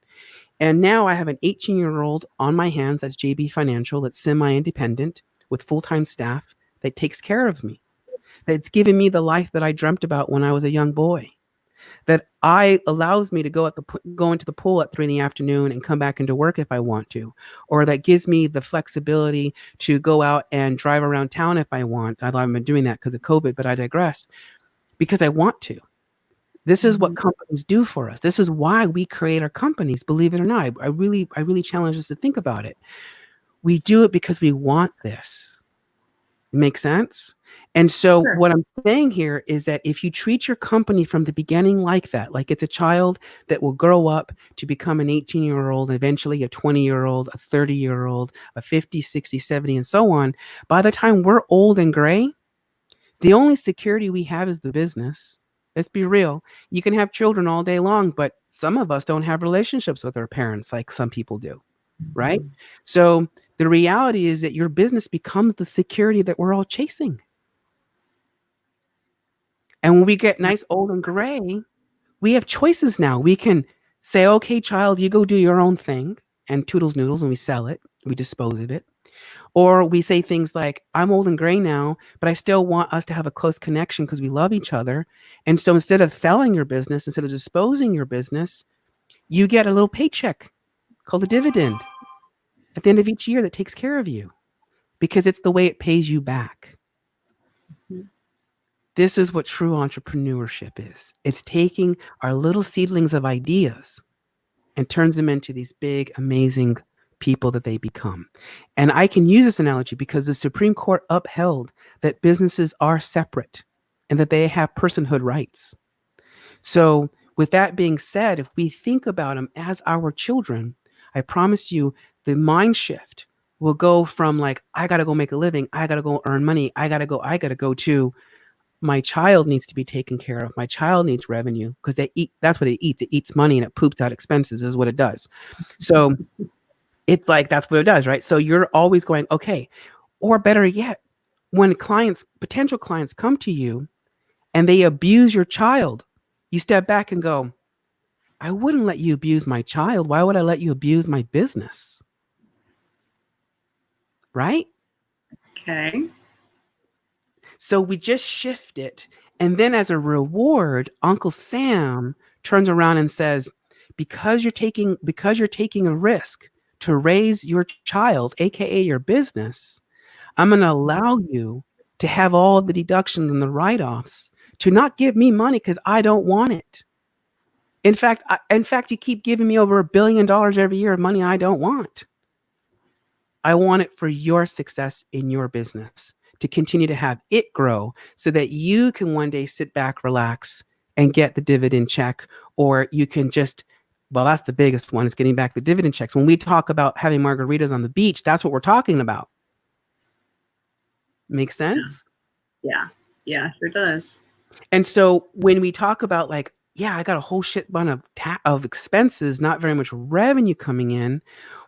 And now I have an 18-year-old on my hands that's JB Financial, that's semi-independent with full-time staff, that takes care of me, that's given me the life that I dreamt about when I was a young boy, that allows me to go into the pool at 3 in the afternoon and come back into work if I want to, or that gives me the flexibility to go out and drive around town if I want. Although I've been doing that because of COVID, but I digress, because I want to. This is what companies do for us. This is why we create our companies, believe it or not. I really challenge us to think about it. We do it because we want this. Make sense? And so sure. What I'm saying here is that if you treat your company from the beginning like that, like it's a child that will grow up to become an 18-year-old, eventually a 20-year-old, a 30-year-old, a 50, 60, 70, and so on, by the time we're old and gray, the only security we have is the business. Let's be real. You can have children all day long, but some of us don't have relationships with our parents like some people do, right? So the reality is that your business becomes the security that we're all chasing. And when we get nice, old, and gray, we have choices now. We can say, okay, child, you go do your own thing, and toodles noodles, and we sell it, we dispose of it. Or we say things like, I'm old and gray now, but I still want us to have a close connection because we love each other. And so instead of selling your business, instead of disposing your business, you get a little paycheck called a dividend at the end of each year that takes care of you because it's the way it pays you back. This is what true entrepreneurship is. It's taking our little seedlings of ideas and turns them into these big, amazing people that they become. And I can use this analogy because the Supreme Court upheld that businesses are separate and that they have personhood rights. So with that being said, if we think about them as our children, I promise you the mind shift will go from like, I got to go make a living. I got to go earn money. I got to go to my child needs to be taken care of. My child needs revenue because that's what it eats. It eats money and it poops out expenses is what it does. So it's like, that's what it does, right? So you're always going, okay, or better yet, when potential clients come to you and they abuse your child, you step back and go, I wouldn't let you abuse my child. Why would I let you abuse my business? Right? Okay. So we just shift it. And then as a reward, Uncle Sam turns around and says, because you're taking a risk to raise your child, AKA your business, I'm going to allow you to have all the deductions and the write-offs to not give me money because I don't want it. In fact, you keep giving me over $1 billion every year of money I don't want. I want it for your success in your business, to continue to have it grow so that you can one day sit back, relax, and get the dividend check, or you can just, well, that's the biggest one, is getting back the dividend checks. When we talk about having margaritas on the beach, that's what we're talking about. Make sense? Yeah. Yeah, sure does. And so when we talk about like, yeah, I got a whole shit ton of expenses, not very much revenue coming in.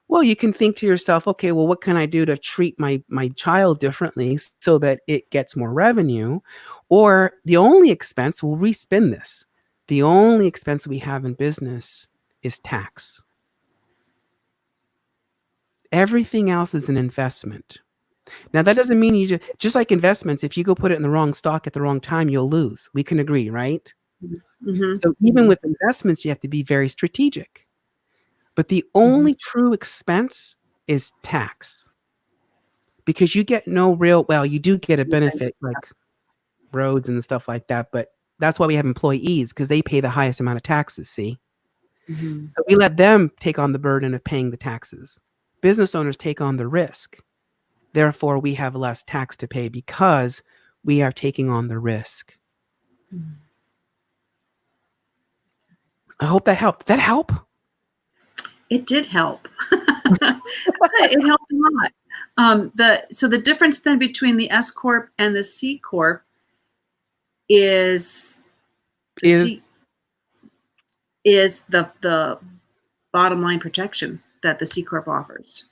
Well, you can think to yourself, okay, well, what can I do to treat my child differently so that it gets more revenue? Or the only expense, we'll respin this. The only expense we have in business is tax. Everything else is an investment. Now, that doesn't mean you just like investments, if you go put it in the wrong stock at the wrong time, you'll lose. We can agree, right? Mm-hmm. So even with investments, you have to be very strategic. But the only true expense is tax, because you get no real, well, you do get a benefit like roads and stuff like that, but that's why we have employees, because they pay the highest amount of taxes, see? Mm-hmm. So we let them take on the burden of paying the taxes. Business owners take on the risk. Therefore, we have less tax to pay because we are taking on the risk. I hope that helped. Did that help? It did help. It helped a lot. So the difference then between the S corp and the C corp is Is the bottom line protection that the C corp offers.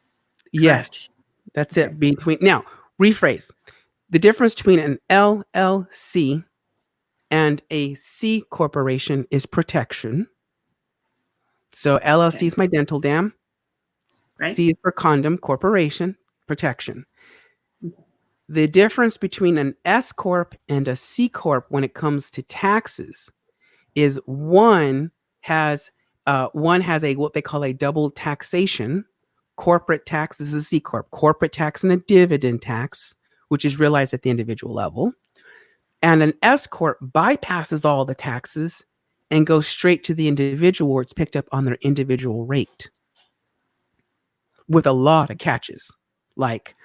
yes, Correct. that's Okay. it. Between now, rephrase the difference between an LLC and a C corporation is protection. So LLC Okay. is my dental dam. Right. C is for condom, corporation, protection. The difference between an S corp and a C corp when it comes to taxes is one has a what they call a double taxation. Corporate tax is a C corp, corporate tax and a dividend tax, which is realized at the individual level. And an S corp bypasses all the taxes and goes straight to the individual, where it's picked up on their individual rate, with a lot of catches. Like,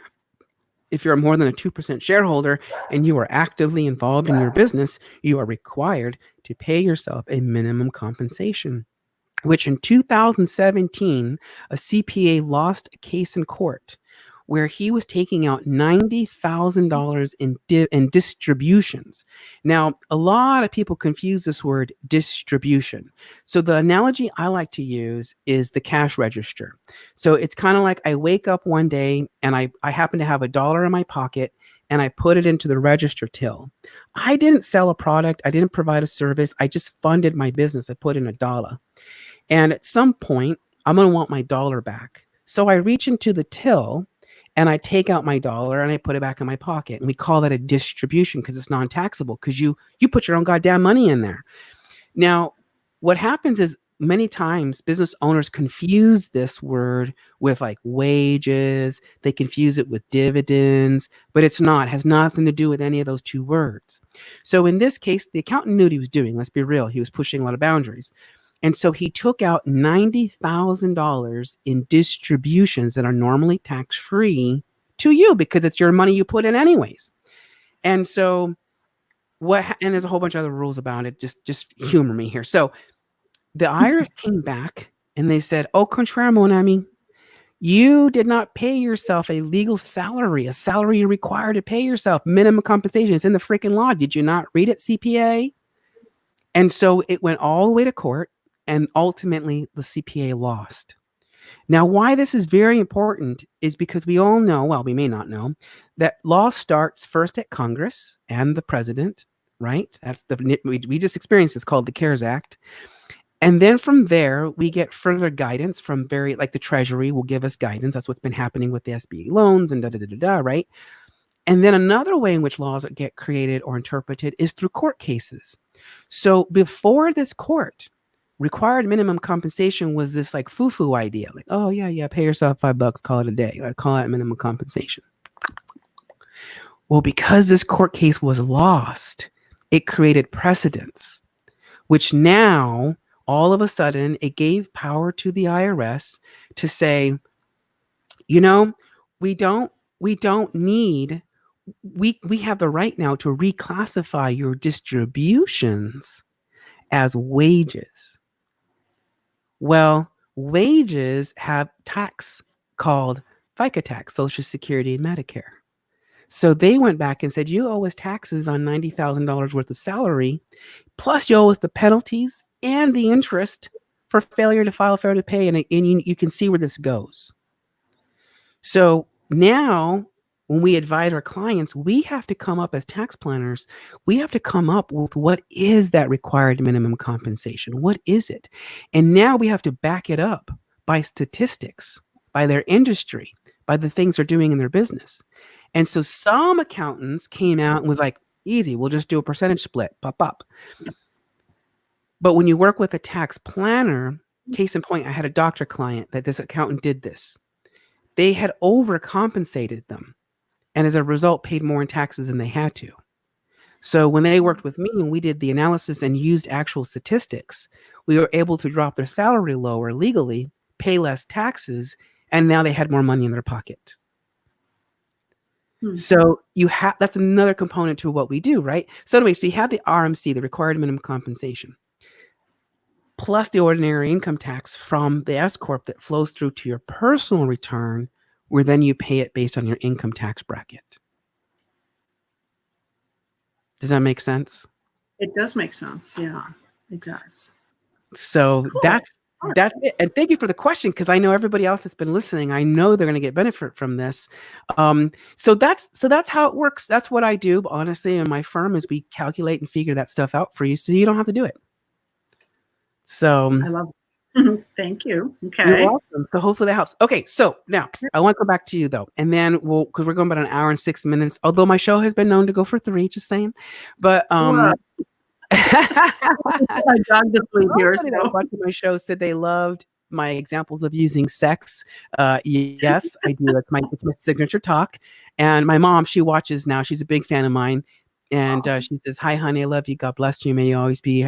if you're more than a 2% shareholder and you are actively involved in your business, you are required to pay yourself a minimum compensation, which in 2017, a CPA lost a case in court where he was taking out $90,000 in distributions. Now, a lot of people confuse this word distribution. So the analogy I like to use is the cash register. So it's kind of like I wake up one day and I happen to have $1 in my pocket and I put it into the register till. I didn't sell a product. I didn't provide a service. I just funded my business. I put in $1. And at some point, I'm going to want my dollar back. So I reach into the till and I take out my dollar and I put it back in my pocket. And we call that a distribution because it's non-taxable, because you put your own goddamn money in there. Now, what happens is many times business owners confuse this word with like wages. They confuse it with dividends, but it's not. It has nothing to do with any of those two words. So in this case, the accountant knew what he was doing. Let's be real. He was pushing a lot of boundaries. And so he took out $90,000 in distributions that are normally tax-free to you because it's your money you put in anyways. And so and there's a whole bunch of other rules about it. Just humor me here. So the IRS came back and they said, "Au contraire, mon ami, you did not pay yourself a legal salary, a salary you're required to pay yourself. Minimum compensation is in the freaking law. Did you not read it, CPA?" And so it went all the way to court. And ultimately, the CPA lost. Now, why this is very important is because we all know, well, we may not know, that law starts first at Congress and the president, right? That's we just experienced this, called the CARES Act. And then from there, we get further guidance from like the Treasury will give us guidance. That's what's been happening with the SBA loans and right? And then another way in which laws get created or interpreted is through court cases. So before this court, required minimum compensation was this like foo-foo idea. Like, oh yeah, pay yourself $5, call it a day. Like, call that minimum compensation. Well, because this court case was lost, it created precedents, which now all of a sudden it gave power to the IRS to say, we don't need, we have the right now to reclassify your distributions as wages. Well, wages have tax called FICA tax, Social Security and Medicare. So they went back and said, you owe us taxes on $90,000 worth of salary, plus you owe us the penalties and the interest for failure to file, failure to pay. And you can see where this goes. So now when we advise our clients, we have to come up as tax planners, we have to come up with what is that required minimum compensation? What is it? And now we have to back it up by statistics, by their industry, by the things they're doing in their business. And so some accountants came out and was like, easy, we'll just do a percentage split, pop. But when you work with a tax planner, case in point, I had a doctor client that this accountant did this. They had overcompensated them, and as a result, paid more in taxes than they had to. So when they worked with me and we did the analysis and used actual statistics, we were able to drop their salary lower legally, pay less taxes, and now they had more money in their pocket. So that's another component to what we do, right? So anyway, so you have the RMC, the required minimum compensation, plus the ordinary income tax from the S Corp that flows through to your personal return, where then you pay it based on your income tax bracket. Does that make sense? It does make sense. Yeah, it does. So cool. That's it. And thank you for the question, because I know everybody else that's been listening, I know they're going to get benefit from this. So that's how it works. That's what I do, honestly, in my firm is we calculate and figure that stuff out for you so you don't have to do it. So I love it. Thank you. Okay. You're welcome. So hopefully that helps. Okay, so now I want to go back to you though, and then because we're going about an hour and 6 minutes, although my show has been known to go for 3, just saying. But my dog to sleep here. So watching my show said they loved my examples of using sex. Yes, I do. It's my signature talk. And my mom, she watches now. She's a big fan of mine. And she says, "Hi, honey, I love you. God bless you. May you always be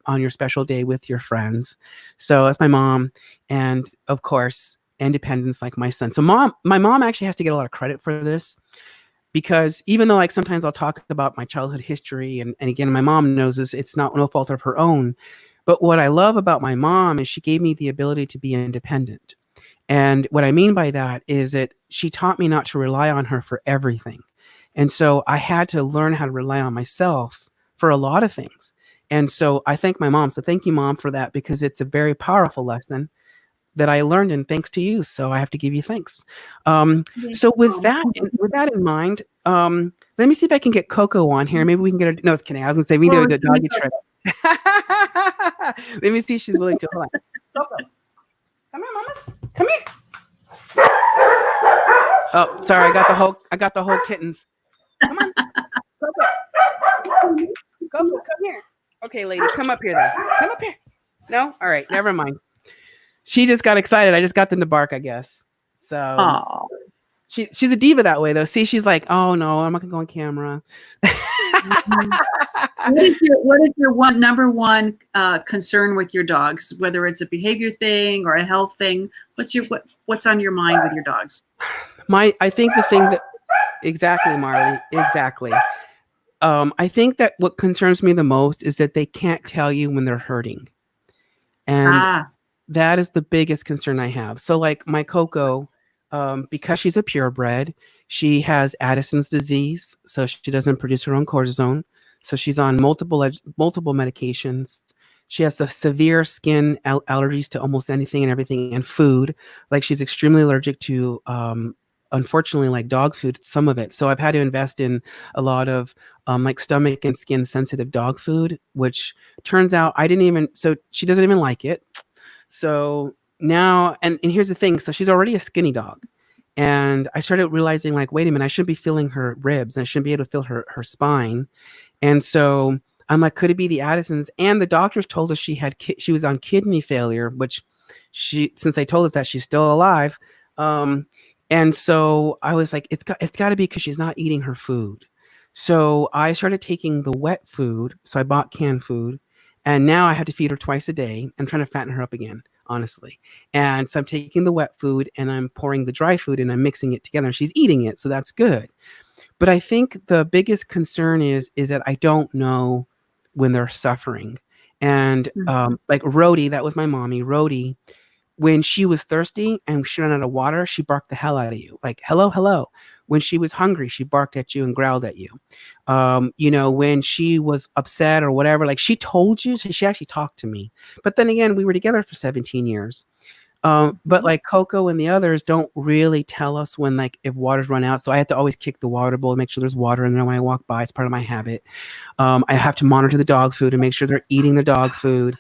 on your special day with your friends." So that's my mom. And of course, independence, like my son. So my mom actually has to get a lot of credit for this, because even though like sometimes I'll talk about my childhood history, and again, my mom knows this, it's no fault of her own. But what I love about my mom is she gave me the ability to be independent. And what I mean by that is that she taught me not to rely on her for everything. And so I had to learn how to rely on myself for a lot of things. And so I thank my mom. So thank you, Mom, for that, because it's a very powerful lesson that I learned, and thanks to you. So I have to give you thanks. So with that in mind, let me see if I can get Coco on here. Maybe we can get her. No, it's kidding. I was gonna say we do a doggy trip. Let me see if she's willing to. Hold on. Coco, come here, mamas. Come here. Oh, sorry. I got the whole kittens. Come on, Coco. Coco, come here. Okay, lady, come up here then. Come up here. No, all right, never mind. She just got excited. I just got them to bark, I guess. So she's a diva that way, though. See, she's like, "Oh no, I'm not gonna go on camera." What is your number one concern with your dogs? Whether it's a behavior thing or a health thing, what's on your mind with your dogs? I think the thing that exactly, Marley, exactly. I think that what concerns me the most is that they can't tell you when they're hurting, and that is the biggest concern I have. So like my Coco, because she's a purebred, she has Addison's disease, so she doesn't produce her own cortisone. So she's on multiple medications. She has a severe skin allergies to almost anything and everything, and food. Like she's extremely allergic to, unfortunately, like dog food, some of it. So I've had to invest in a lot of like stomach and skin sensitive dog food, which turns out so she doesn't even like it. So now, and here's the thing. So she's already a skinny dog. And I started realizing like, wait a minute, I shouldn't be feeling her ribs and I shouldn't be able to feel her spine. And so I'm like, could it be the Addison's? And the doctors told us she was on kidney failure, which since they told us that, she's still alive. And so I was like, it's got to be because she's not eating her food. So I started taking the wet food. So I bought canned food. And now I have to feed her twice a day. I'm trying to fatten her up again, honestly. And so I'm taking the wet food and I'm pouring the dry food and I'm mixing it together. And she's eating it. So that's good. But I think the biggest concern is that I don't know when they're suffering. And like Rhodey, that was my mommy, Rhodey, when she was thirsty and she ran out of water, she barked the hell out of you. Like, hello, hello. When she was hungry, she barked at you and growled at you. When she was upset or whatever, like she told you, so she actually talked to me. But then again, we were together for 17 years. But like Coco and the others don't really tell us when, like, if water's run out. So I have to always kick the water bowl, make sure there's water in there when I walk by. It's part of my habit. I have to monitor the dog food and make sure they're eating the dog food.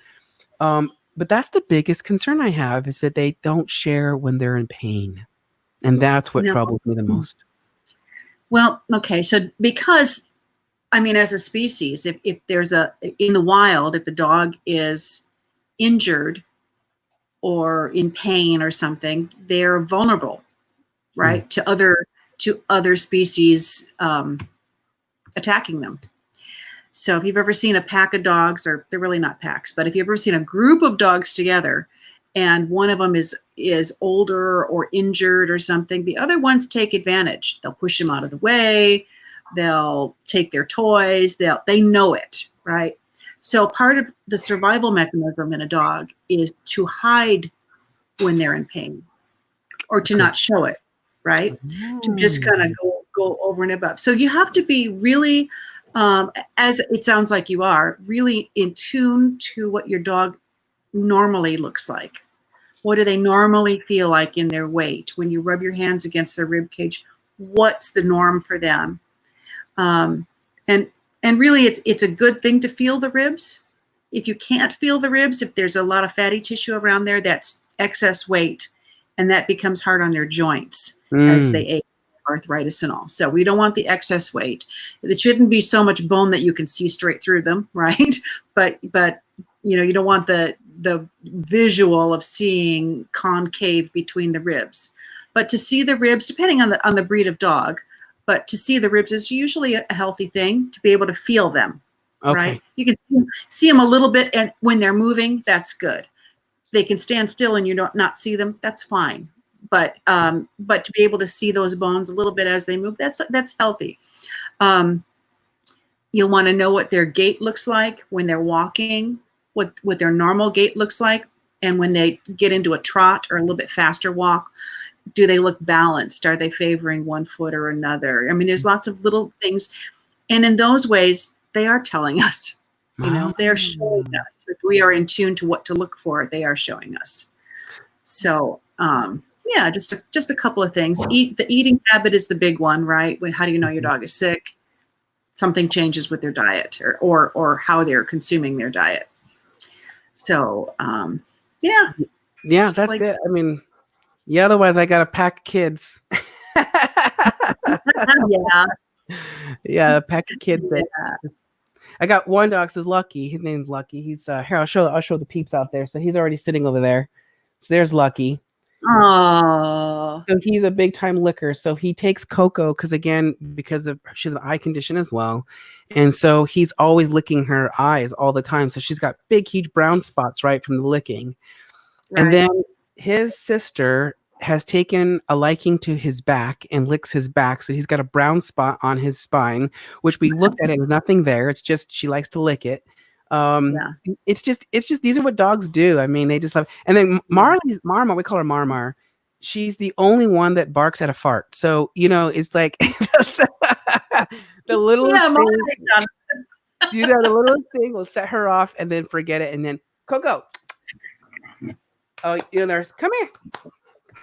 But that's the biggest concern I have, is that they don't share when they're in pain. And that's what troubles me the most. Well, okay. So because, I mean, as a species, if there's in the wild, if the dog is injured or in pain or something, they're vulnerable, right? To other species attacking them. So if you've ever seen a pack of dogs, or they're really not packs, but if you've ever seen a group of dogs together and one of them is older or injured or something, the other ones take advantage. They'll push him out of the way. They'll take their toys. They know it, right? So part of the survival mechanism in a dog is to hide when they're in pain, or to not show it, right? To just kind of go over and above. So you have to be really, as it sounds like you are, really in tune to what your dog normally looks like. What do they normally feel like in their weight? When you rub your hands against their rib cage, what's the norm for them? And really, it's a good thing to feel the ribs. If you can't feel the ribs, if there's a lot of fatty tissue around there, that's excess weight, and that becomes hard on their joints as they age, arthritis and all. So we don't want the excess weight. It shouldn't be so much bone that you can see straight through them, right? But you don't want the visual of seeing concave between the ribs. But to see the ribs, depending on the breed of dog, but to see the ribs is usually a healthy thing, to be able to feel them, right? You can see them a little bit, and when they're moving, that's good. They can stand still and you don't not see them, that's fine. But to be able to see those bones a little bit as they move, that's healthy. You'll want to know what their gait looks like when they're walking, what their normal gait looks like, and when they get into a trot or a little bit faster walk, do they look balanced? Are they favoring one foot or another? I mean, there's lots of little things, and in those ways, they are telling us. They're showing us. If we are in tune to what to look for, they are showing us. So, just a couple of things. The eating habit is the big one, right? How do you know your dog is sick? Something changes with their diet, or how they're consuming their diet. So, yeah, that's like it. I mean, otherwise I got a pack of kids. A pack of kids. I got one dog, so Lucky. His name's Lucky. He's here. I'll show the peeps out there. So he's already sitting over there. So there's Lucky. Oh. So he's a big time licker. So he takes Coco because she has an eye condition as well, and so he's always licking her eyes all the time. So she's got big, huge brown spots right from the licking. Right. And then his sister has taken a liking to his back and licks his back. So he's got a brown spot on his spine, which we looked at it. There's nothing there. It's just, she likes to lick it. It's just, these are what dogs do. I mean, they just love, and then Marmar, we call her Marmar. She's the only one that barks at a fart. So, it's like the littlest thing, the littlest thing will set her off and then forget it. And then Coco, there's, come here.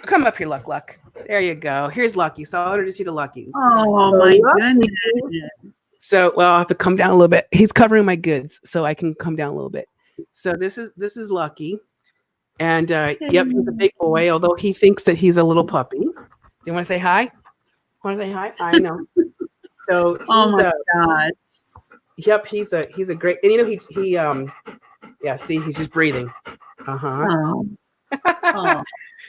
Come up here, Luck. There you go. Here's Lucky. So I'll introduce you to Lucky. Oh, my goodness. So, I'll have to come down a little bit. He's covering my goods, so I can come down a little bit. So this is Lucky. And, he's a big boy, although he thinks that he's a little puppy. Do you want to say hi? I know. So, oh, my God. Yep, he's a great, and see, he's just breathing. Uh-huh. Oh.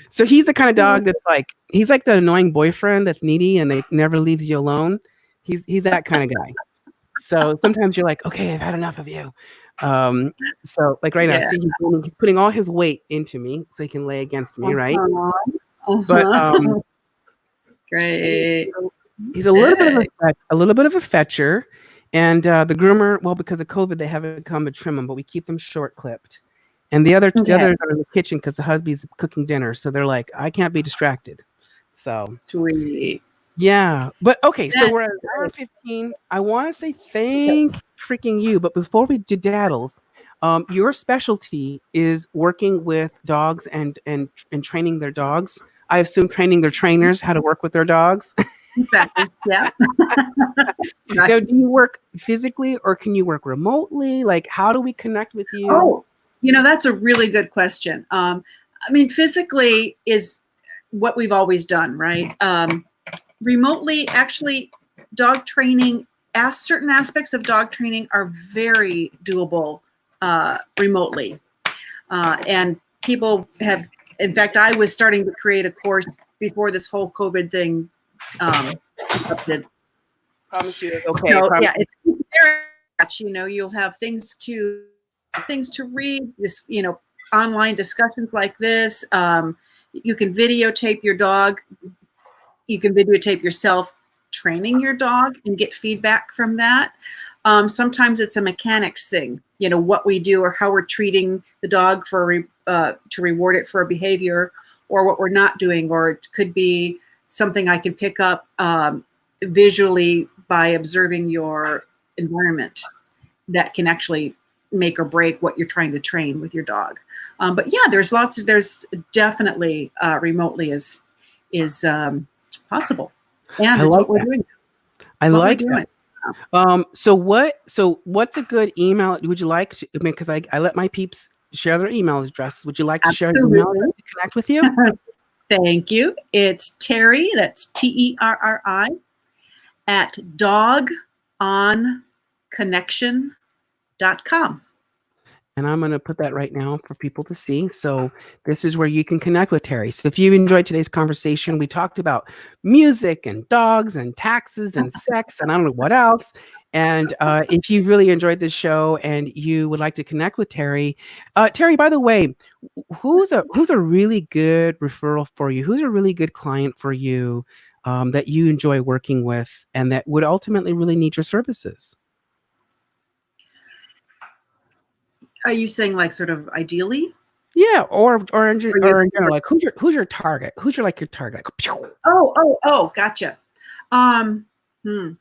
So he's the kind of dog that's like, he's like the annoying boyfriend that's needy and they never leaves you alone. He's that kind of guy. So sometimes you're like, okay, I've had enough of you. So like right now, see, he's putting all his weight into me so he can lay against me, right? But great. He's a little bit of a fetcher, And the groomer, well, because of COVID, they haven't come to trim them, but we keep them short clipped. And the Okay. others are in the kitchen because the husband's cooking dinner, so they're like, I can't be distracted. So Sweet. yeah, but okay, so That's we're at an hour good. 15. I want to say thank freaking you, but before we do daddles, your specialty is working with dogs and training their dogs. I assume training their trainers how to work with their dogs. Exactly. Yeah. Now, Right. do you work physically or can you work remotely? Like, how do we connect with you? Oh, that's a really good question. I mean, physically is what we've always done, right? Remotely, actually, dog training, certain aspects of dog training are very doable remotely. And people have, in fact, I was starting to create a course before this whole COVID thing erupted. Promise you it's okay. So Promise. yeah, it's very much, you'll have things to read, this, online discussions like this. You can videotape your dog. You can videotape yourself training your dog and get feedback from that. Sometimes it's a mechanics thing, what we do or how we're treating the dog to reward it for a behavior, or what we're not doing, or it could be something I can pick up visually by observing your environment that can actually make or break what you're trying to train with your dog. But yeah, there's definitely remotely is possible, and I it's like what we're that. doing. I It's what we're like that. doing. So what's a good email? Would you like to, I mean, because I let my peeps share their email addresses. Would you like to share an email address Absolutely. to connect with you? Thank you. It's Terri, that's Terri, at dogonconnection.com. And I'm going to put that right now for people to see. So this is where you can connect with Terri. So if you enjoyed today's conversation, we talked about music and dogs and taxes and sex and I don't know what else. And if you really enjoyed this show and you would like to connect with Terri, Terri, by the way, who's a really good referral for you? Who's a really good client for you that you enjoy working with and that would ultimately really need your services? Are you saying like sort of ideally? Yeah, Or or in general, like who's your target? Who's your like your target? Like, pew! oh, gotcha. Um, hmm.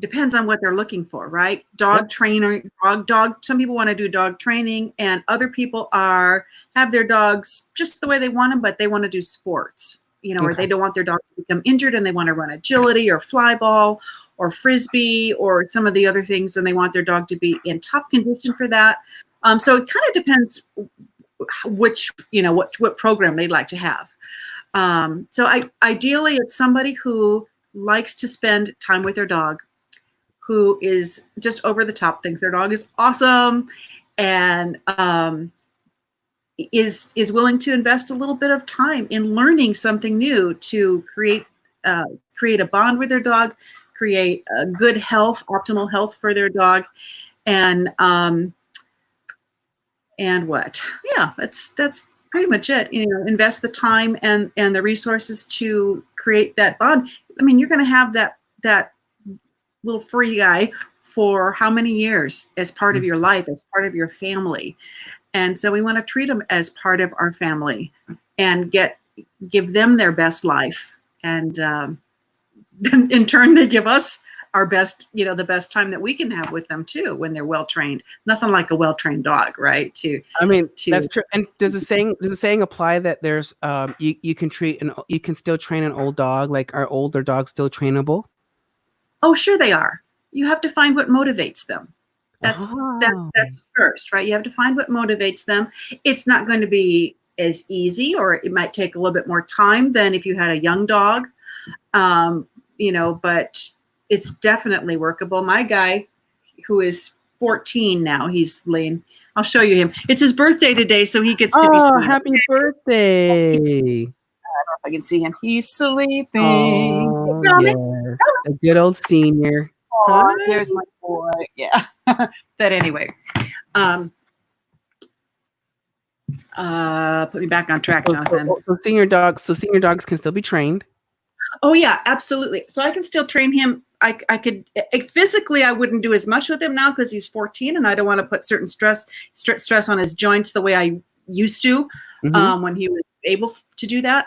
Depends on what they're looking for, right? Yep. Dog trainer, dog. Some people want to do dog training, and other people have their dogs just the way they want them, but they want to do sports, or Okay. they don't want their dog to become injured, and they want to run agility or fly ball or frisbee or some of the other things, and they want their dog to be in top condition for that. So it kind of depends which, what program they'd like to have. So ideally, it's somebody who likes to spend time with their dog, who is just over the top, thinks their dog is awesome, and is willing to invest a little bit of time in learning something new to create a bond with their dog, create a good health, optimal health for their dog, and what? Yeah, that's pretty much it. Invest the time and the resources to create that bond. I mean, you're going to have that little furry guy for how many years as part of your life, as part of your family. And so we want to treat them as part of our family and give them their best life. And in turn, they give us our best, the best time that we can have with them too, when they're well trained. Nothing like a well trained dog, right? I mean, that's true. And does the saying apply that there's you can you can still train an old dog, like are older dogs still trainable? Oh, sure they are. You have to find what motivates them. That's Oh. that's first, right? You have to find what motivates them. It's not going to be as easy, or it might take a little bit more time than if you had a young dog. But it's definitely workable. My guy, who is 14 now, he's laying. I'll show you him. It's his birthday today, so he gets to be Oh, seen. happy birthday. If I can see him, he's sleeping. Hey, Oh, Gromit. yes. A good old senior. Hi. Oh, there's my boy. Yeah. But anyway, put me back on track, Jonathan. So senior dogs can still be trained. Oh yeah, absolutely. So I can still train him I could physically, I wouldn't do as much with him now because he's 14 and I don't want to put certain stress on his joints the way I used to when he was able to do that.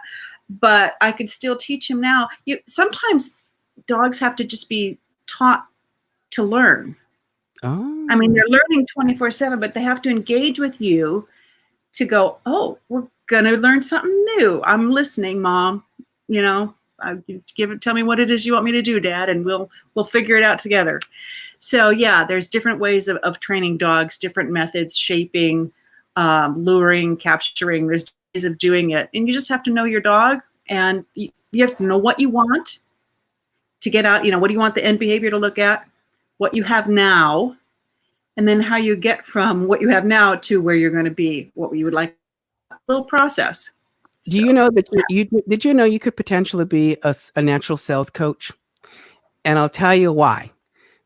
But I could still teach him now. Sometimes dogs have to just be taught to learn. Oh. I mean, they're learning 24/7, but they have to engage with you to go, oh, we're going to learn something new. I'm listening, Mom. You know, tell me what it is you want me to do, Dad, and we'll figure it out together. So yeah, there's different ways of training dogs, different methods, shaping, luring, capturing. There's ways of doing it, and you just have to know your dog, and you have to know what you want to get out. You know, what do you want the end behavior to look at? What you have now, and then how you get from what you have now to where you're going to be, what you would like. A little process. Do you know that did you know you could potentially be a natural sales coach? And I'll tell you why.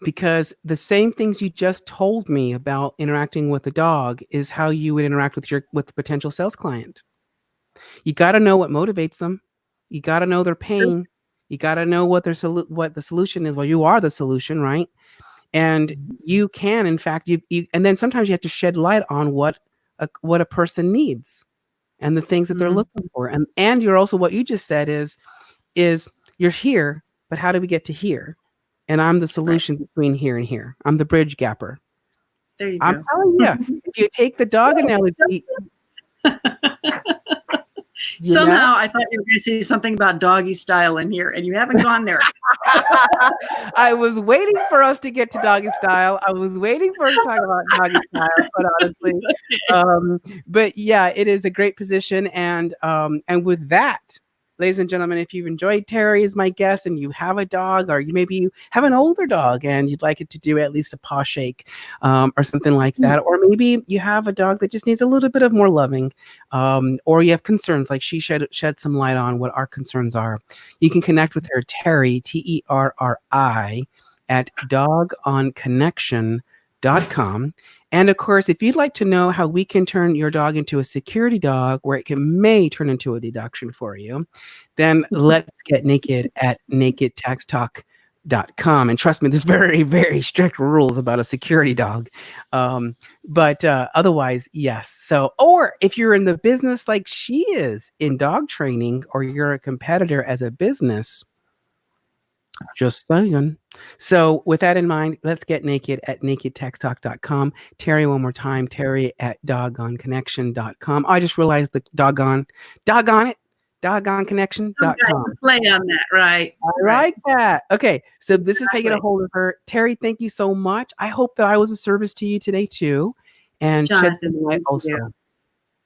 Because the same things you just told me about interacting with a dog is how you would interact with the potential sales client. You got to know what motivates them. You got to know their pain. You got to know what what the solution is. Well, you are the solution, right? And you can, in fact, and then sometimes you have to shed light on what a person needs and the things that they're looking for. And you're also, what you just said is you're here, but how do we get to here? And I'm the solution between here and here. I'm the bridge gapper. There you I'm go. telling you, if you take the dog analogy. Somehow I thought you were going to say something about doggy style in here, and you haven't gone there. I was waiting for us to get to doggy style. I was waiting for us to talk about doggy style, but honestly, but yeah, it is a great position. And with that, ladies and gentlemen, if you've enjoyed Terri as my guest and you have a dog, or you have an older dog and you'd like it to do at least a paw shake or something like that, or maybe you have a dog that just needs a little bit of more loving, or you have concerns like she shed some light on what our concerns are, you can connect with her, Terri, Terri, at dogonconnection.com. And of course, if you'd like to know how we can turn your dog into a security dog where it may turn into a deduction for you, then let's get naked at nakedtaxtalk.com. And trust me, there's very, very strict rules about a security dog. But otherwise, yes. So, or if you're in the business like she is in dog training, or you're a competitor as a business, just saying. So with that in mind, let's get naked at nakedtaxtalk.com. Terri, one more time, Terri at dogonconnection.com. I just realized the doggone it, dogonconnection.com. Play on that, right? I like that. Okay, so this is how you get a hold of her. Terri, thank you so much. I hope that I was of service to you today too, and shed some light also.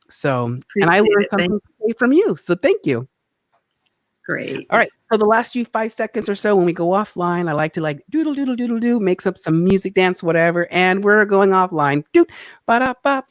So, and I learned something today from you. So thank you. Great. All right. So the last 5 seconds or so when we go offline, I like to doodle, makes up some music, dance, whatever. And we're going offline. Doot, ba da ba ba.